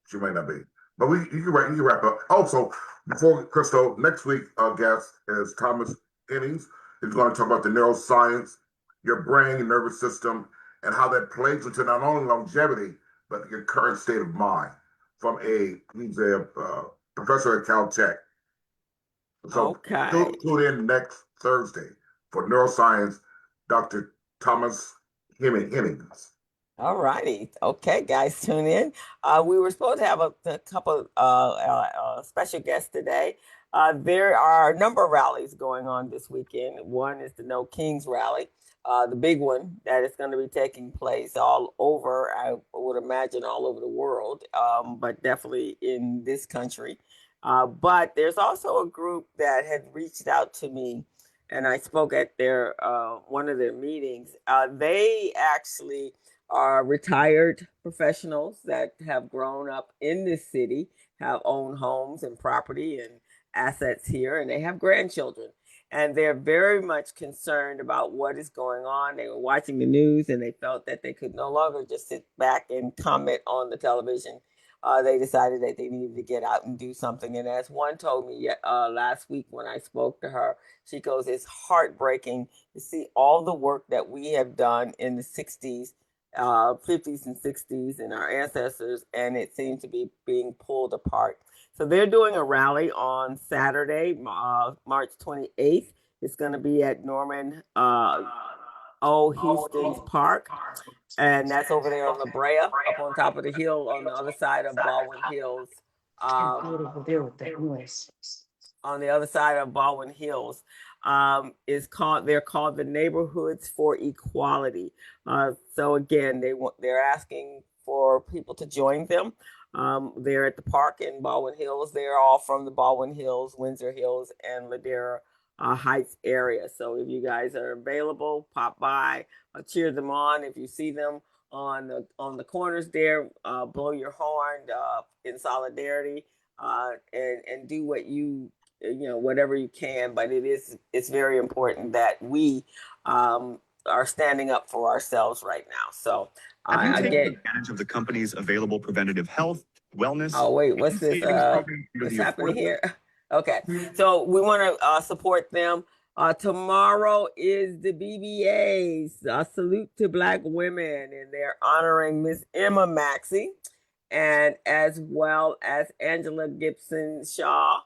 she might not be. But you can wrap up. Also, before Crystal, next week our guest is Thomas Innings. He's going to talk about the neuroscience, your brain, your nervous system, and how that plays into not only longevity but your current state of mind. He's a professor at Caltech. So Okay. tune in next Thursday for neuroscience, Dr. Thomas Hennings. All righty. Okay, guys, tune in. We were supposed to have a couple special guests today. There are a number of rallies going on this weekend. One is the No Kings rally, the big one that is going to be taking place all over, I would imagine all over the world, but definitely in this country. But there's also a group that had reached out to me, and I spoke at their one of their meetings. They actually are retired professionals that have grown up in this city, have owned homes and property and assets here, and they have grandchildren. And they're very much concerned about what is going on. They were watching the news and they felt that they could no longer just sit back and comment on the television. They decided that they needed to get out and do something. And as one told me last week when I spoke to her, she goes, it's heartbreaking to see all the work that we have done in the 60s 50s and 60s and our ancestors, and it seems to be being pulled apart. So they're doing a rally on Saturday, March 28th. It's going to be at Norman O. Houston's Park, and that's over there on La Brea, up on top of the hill on the other side of Baldwin Hills. On the other side of Baldwin Hills they're called the Neighborhoods for Equality. So again, they're asking for people to join them. They're at the park in Baldwin Hills. They're all from the Baldwin Hills, Windsor Hills, and Ladera Heights area. So if you guys are available, pop by, cheer them on. If you see them on the corners there, blow your horn in solidarity, and do what whatever you can. But it's very important that we are standing up for ourselves right now. So have you taken advantage of the company's available preventative health, wellness? Oh wait, what's this? What's happening here? Okay, so we want to support them. Tomorrow is the BBA's salute to Black women, and they're honoring Miss Emma Maxey, and as well as Angela Gibson Shaw.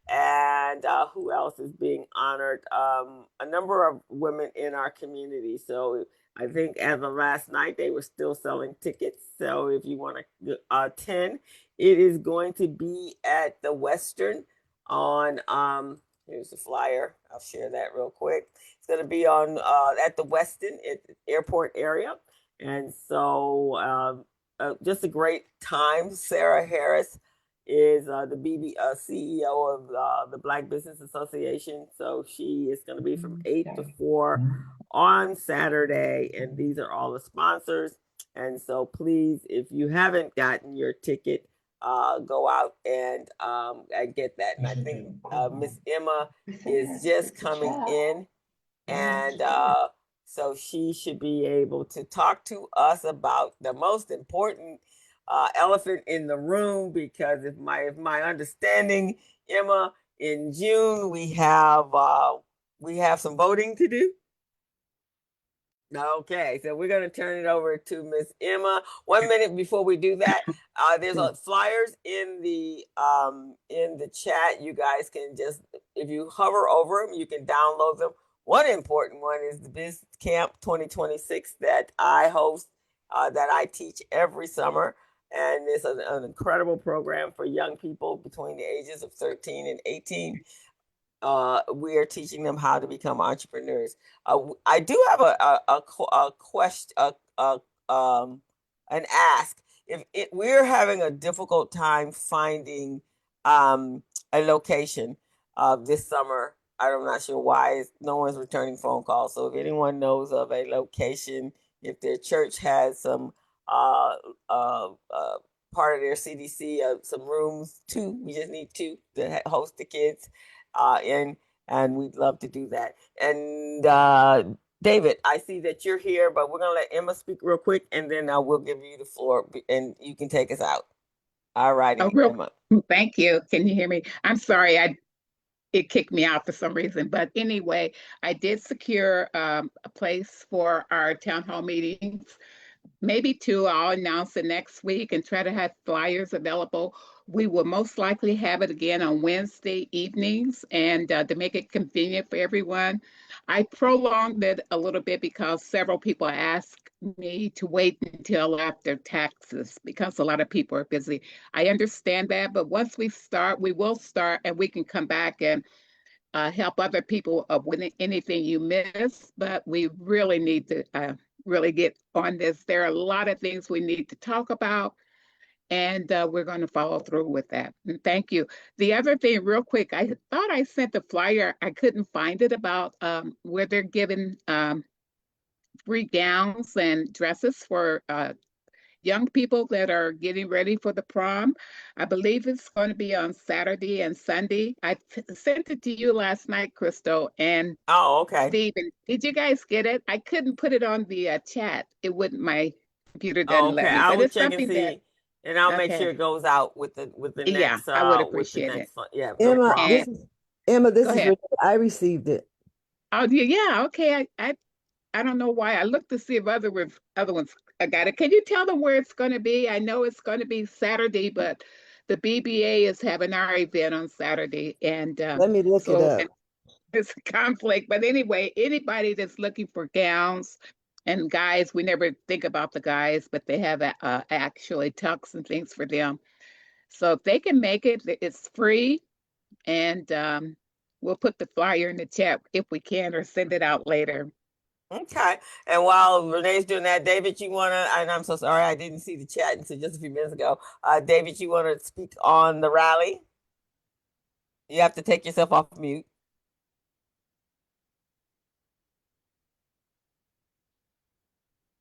And who else is being honored? A number of women in our community. So I think as of last night, they were still selling tickets. So if you want to attend, it is going to be at the Western on, here's the flyer. I'll share that real quick. It's going to be on at the Westin at the airport area. And so just a great time. Sarah Harris is the CEO of the Black Business Association. So she is going to be from 8 to 4 on Saturday. And these are all the sponsors. And so please, if you haven't gotten your ticket, go out and get that. And I think Miss Emma is just coming in. And so she should be able to talk to us about the most important elephant in the room, because if my understanding, Emma, in June we have some voting to do. Okay, so we're going to turn it over to Miss Emma. 1 minute before we do that, there's flyers in the chat. You guys can just, if you hover over them, you can download them. One important one is the Biz Camp 2026 that I host, that I teach every summer. And it's an incredible program for young people between the ages of 13 and 18. We are teaching them how to become entrepreneurs. I do have a question, an ask. If we're having a difficult time finding a location this summer, I'm not sure why no one's returning phone calls. So if anyone knows of a location, if their church has some part of their CDC, some rooms, 2, we just need 2 to host the kids. And and we'd love to do that. And David, I see that you're here, but we're gonna let Emma speak real quick, and then we'll give you the floor, and you can take us out. All righty, Emma. Thank you. Can you hear me? I'm sorry, it kicked me out for some reason. But anyway, I did secure a place for our town hall meetings. Maybe two. I'll announce it next week and try to have flyers available. We will most likely have it again on Wednesday evenings, and to make it convenient for everyone. I prolonged it a little bit because several people asked me to wait until after taxes because a lot of people are busy. I understand that, but once we start, we will start, and we can come back and help other people with anything you miss. But we really need to really get on this. There are a lot of things we need to talk about, and we're going to follow through with that. And thank you. The other thing, real quick, I thought I sent the flyer. I couldn't find it about where they're giving free gowns and dresses for young people that are getting ready for the prom. I believe it's going to be on Saturday and Sunday. I sent it to you last night, Crystal, and Oh, okay. Stephen. Did you guys get it? I couldn't put it on the chat. It wouldn't. My computer Oh, doesn't okay. let me. I But will it's check and something that see, and I'll make sure okay. it goes out with the Yeah, next I would with the appreciate it. next yeah, no Emma, problem. this is Emma. This Go is ahead. Renee. I received it. Oh yeah, okay. I don't know why. I looked to see if other ones got it. Can you tell them where it's going to be? I know it's going to be Saturday, but the BBA is having our event on Saturday, and Let me look it up. it's a conflict. But anyway, anybody that's looking for gowns and guys, we never think about the guys, but they have actually tux and things for them. So if they can make it, it's free, and we'll put the flyer in the chat if we can, or send it out later. Okay. And while Renee's doing that, David, you wanna? And I'm so sorry I didn't see the chat until just a few minutes ago. David, you wanna speak on the rally? You have to take yourself off mute.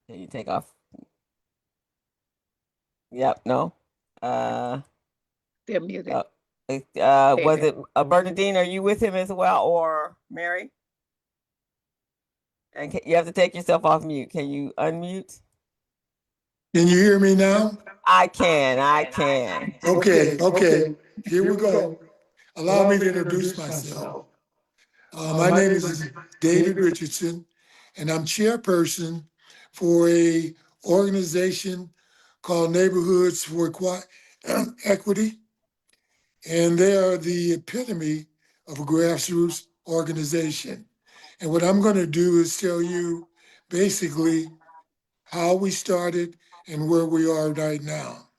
Can you take off? Yep. No. They're muted. Was it Bernadine? Are you with him as well, or Mary? And you have to take yourself off mute. Can you unmute? Can you hear me now? I can. I can. Okay. Here we go. Allow me to introduce myself. My name is David Richardson, and I'm chairperson for a organization called Neighborhoods for Equity, and they are the epitome of a grassroots organization. And what I'm going to do is tell you basically how we started and where we are right now.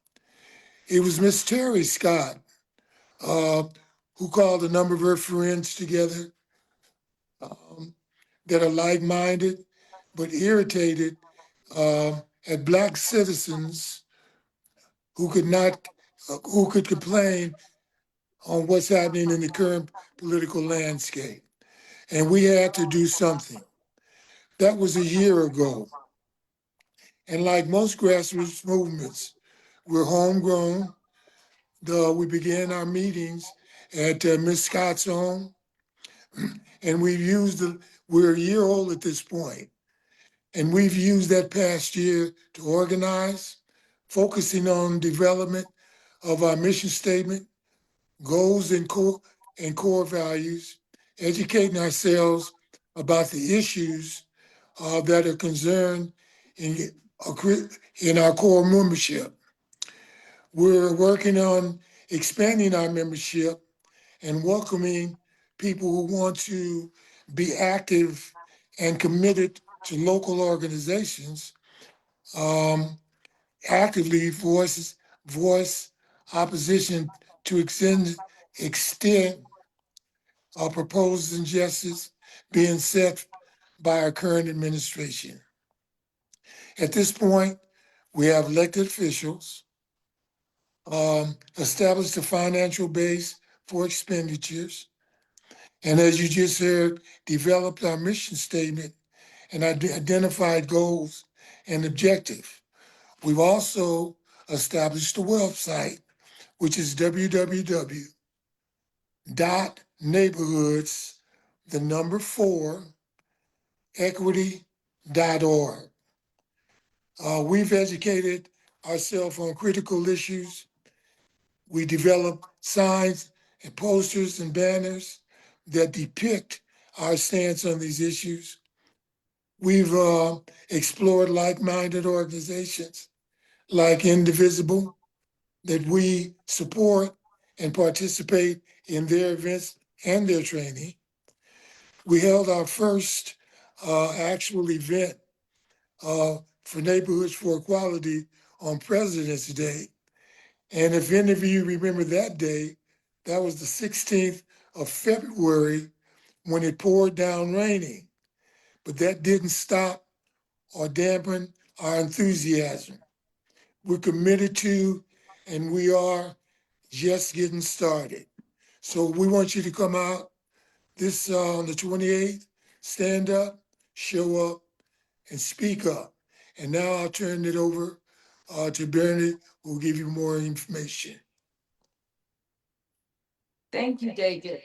It was Miss Terry Scott who called a number of her friends together that are like-minded but irritated at Black citizens who could complain on what's happening in the current political landscape. And we had to do something. That was a year ago. And like most grassroots movements, we're homegrown. We began our meetings at Miss Scott's home, and we're a year old at this point, and we've used that past year to organize, focusing on development of our mission statement, goals and core values, educating ourselves about the issues that are concerned in our core membership. We're working on expanding our membership and welcoming people who want to be active and committed to local organizations, actively voice opposition to extend proposals and justice being set by our current administration. At this point, we have elected officials, established a financial base for expenditures, and as you just heard, developed our mission statement and identified goals and objectives. We've also established a website, which is www.neighborhoods the number 4, equity.org. We've educated ourselves on critical issues. We develop signs and posters and banners that depict our stance on these issues. We've explored like-minded organizations like Indivisible that we support and participate in their events and their training. We held our first actual event for Neighborhoods for Equality on President's Day. And if any of you remember that day, that was the 16th of February when it poured down raining. But that didn't stop or dampen our enthusiasm. We're committed to, and we are just getting started. So we want you to come out this on the 28th, stand up, show up, and speak up. And now I'll turn it over to Bernie, who will give you more information. Thank you, David.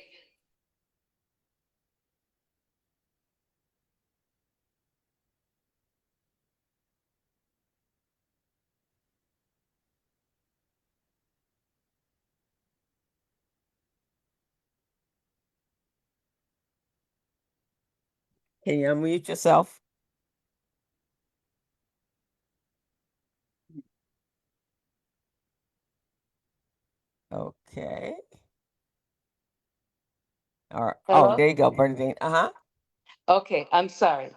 Can you unmute yourself? Okay. All right. Oh, Hello? there you go, Bernadine. Uh-huh. Okay, I'm sorry.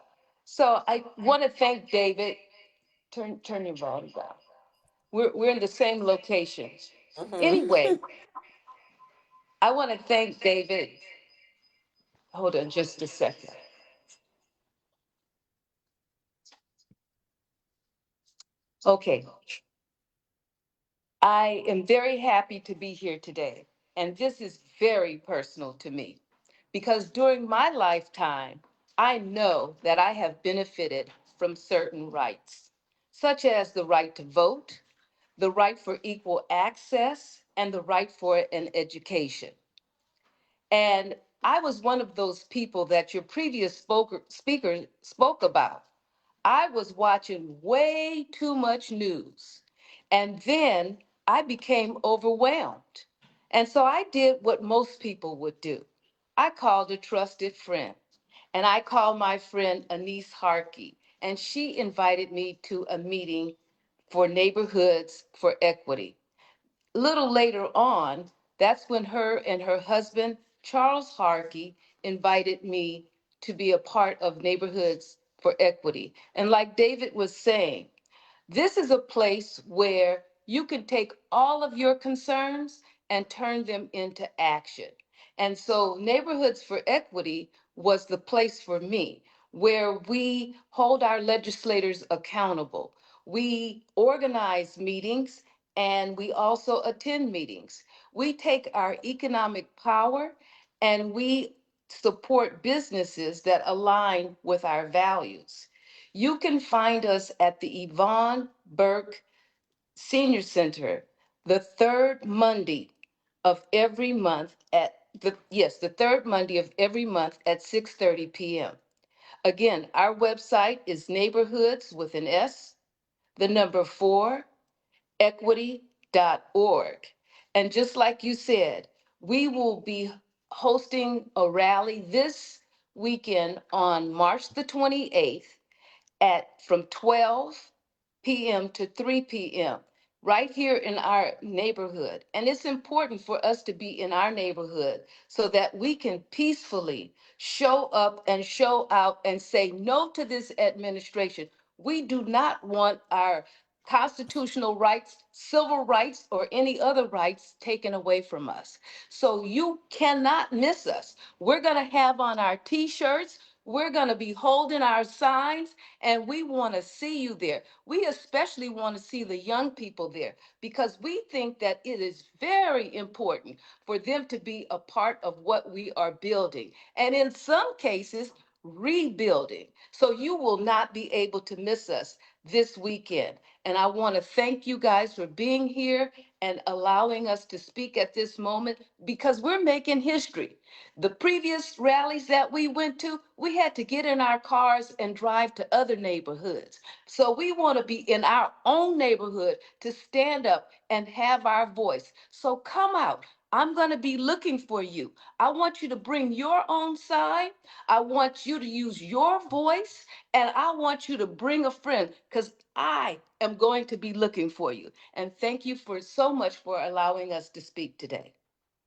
So I want to thank David. Turn your volume down. We're in the same location. Anyway, I want to thank David. Hold on just a second. Okay. I am very happy to be here today, and this is very personal to me because during my lifetime, I know that I have benefited from certain rights, such as the right to vote, the right for equal access, and the right for an education. And I was one of those people that your previous speaker spoke about. I was watching way too much news. And then I became overwhelmed. And so I did what most people would do. I called a trusted friend. And I called my friend Anise Harkey. And she invited me to a meeting for Neighborhoods for Equity. A little later on, that's when her and her husband, Charles Harkey, invited me to be a part of Neighborhoods for Equity. And like David was saying, this is a place where you can take all of your concerns and turn them into action. And so Neighborhoods for Equity was the place for me where we hold our legislators accountable. We organize meetings and we also attend meetings. We take our economic power and we support businesses that align with our values. You can find us at the Yvonne Burke Senior Center the third Monday of every month the third Monday of every month at 6:30 p.m. Again, our website is neighborhoods with an S, the number 4, equity.org. And just like you said, we will be hosting a rally this weekend on March the 28th at from 12 p.m. to 3 p.m. right here in our neighborhood. And it's important for us to be in our neighborhood so that we can peacefully show up and show out and say no to this administration. We do not want our constitutional rights, civil rights, or any other rights taken away from us. So you cannot miss us. We're going to have on our t-shirts, we're going to be holding our signs, and we want to see you there. We especially want to see the young people there because we think that it is very important for them to be a part of what we are building. And in some cases, rebuilding. So you will not be able to miss us this weekend. And I want to thank you guys for being here and allowing us to speak at this moment because we're making history. The previous rallies that we went to, we had to get in our cars and drive to other neighborhoods. So we want to be in our own neighborhood to stand up and have our voice. So come out. I'm going to be looking for you. I want you to bring your own side. I want you to use your voice, and I want you to bring a friend because I am going to be looking for you. And thank you for so much for allowing us to speak today.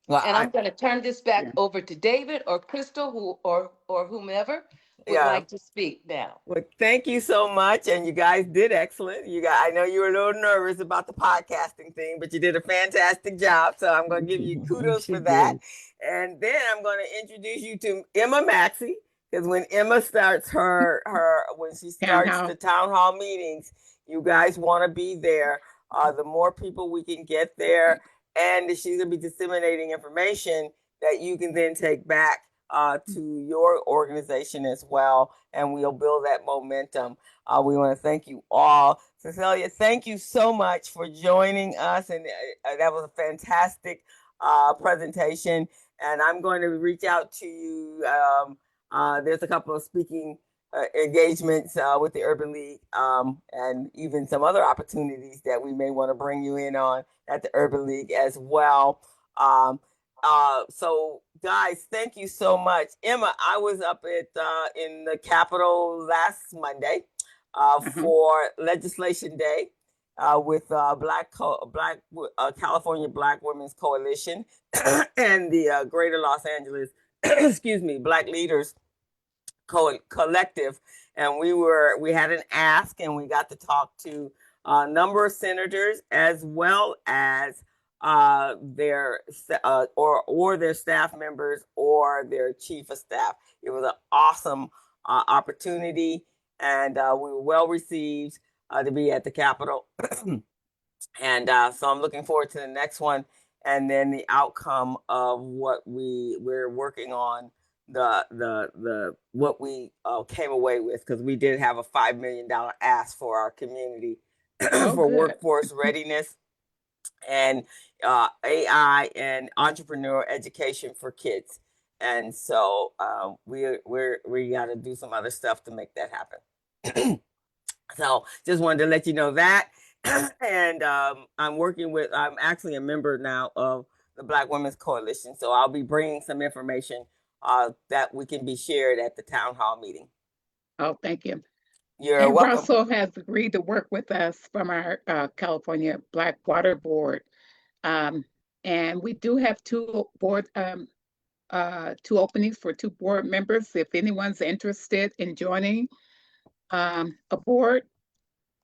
Well, And I'm going to turn this back Yeah. over to David or Crystal, or whomever would yeah. like to speak now. Well, thank you so much, and you guys did excellent. I know you were a little nervous about the podcasting thing, but you did a fantastic job. So I'm going to give you kudos She for that. did. And then I'm going to introduce you to Emma Maxey, because when Emma starts when she Town starts hall. the town hall meetings, you guys want to be there. The more people we can get there, and she's going to be disseminating information that you can then take back to your organization as well, and we'll build that momentum. We want to thank you all. Cecilia, thank you so much for joining us, and that was a fantastic presentation. And I'm going to reach out to you. There's a couple of speaking engagements with the Urban League, and even some other opportunities that we may want to bring you in on at the Urban League as well. So guys, thank you so much. Emma, I was up at in the Capitol last Monday for Legislation Day with California Black Women's Coalition and the Greater Los Angeles, excuse me, Black Leaders Collective, and we had an ask, and we got to talk to a number of senators as well as their their staff members or their chief of staff. It was an awesome opportunity, and we were well received to be at the Capitol. And so I'm looking forward to the next one, and then the outcome of what we're working on, the what we came away with, because we did have a $5 million ask for our community for good. workforce readiness and AI and entrepreneur education for kids. And so we got to do some other stuff to make that happen. So just wanted to let you know that. And I'm actually a member now of the Black Women's Coalition. So I'll be bringing some information that we can be shared at the town hall meeting. Oh, thank you. You're And welcome. Russell has agreed to work with us from our California Black Water Board. And we do have two openings for two board members. If anyone's interested in joining a board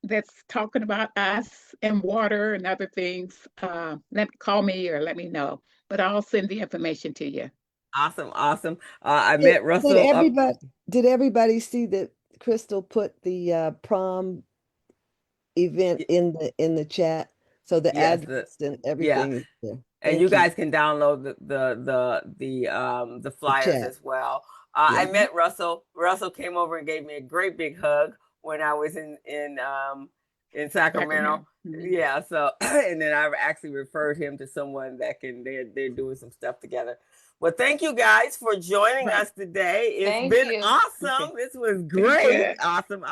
that's talking about us and water and other things, call me or let me know. But I'll send the information to you. Awesome. I met Russell. Did everybody see that Crystal put the prom event in the chat? So the Yes, address and everything is there. and Thank you guys can download the flyers chat. as well. Yeah. I met Russell. Russell came over and gave me a great big hug when I was in Sacramento. Mhm. Yeah, so and then I've actually referred him to someone that they're doing some stuff together. Well, thank you guys for joining Right. us today. It's Thank been you. awesome. Okay. This was great. Good. Awesome.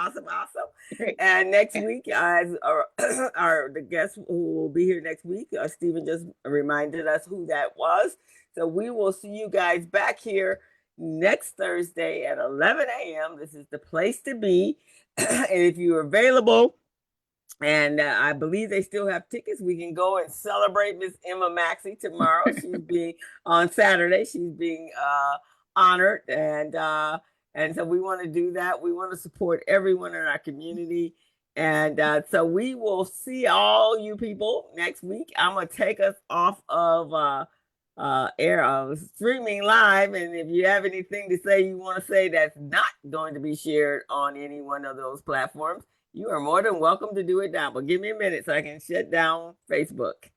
Great. And next week, as the guest who will be here next week, Stephen just reminded us who that was. So we will see you guys back here next Thursday at 11 a.m. This is the place to be. And if you're available, and I believe they still have tickets, we can go and celebrate Miss Emma Maxey tomorrow. She's being on Saturday. She's being honored, and so we want to do that. We want to support everyone in our community, and so we will see all you people next week. I'm gonna take us off of air streaming live, and if you have anything to say you want to say that's not going to be shared on any one of those platforms, you are more than welcome to do it now. But give me a minute so I can shut down Facebook.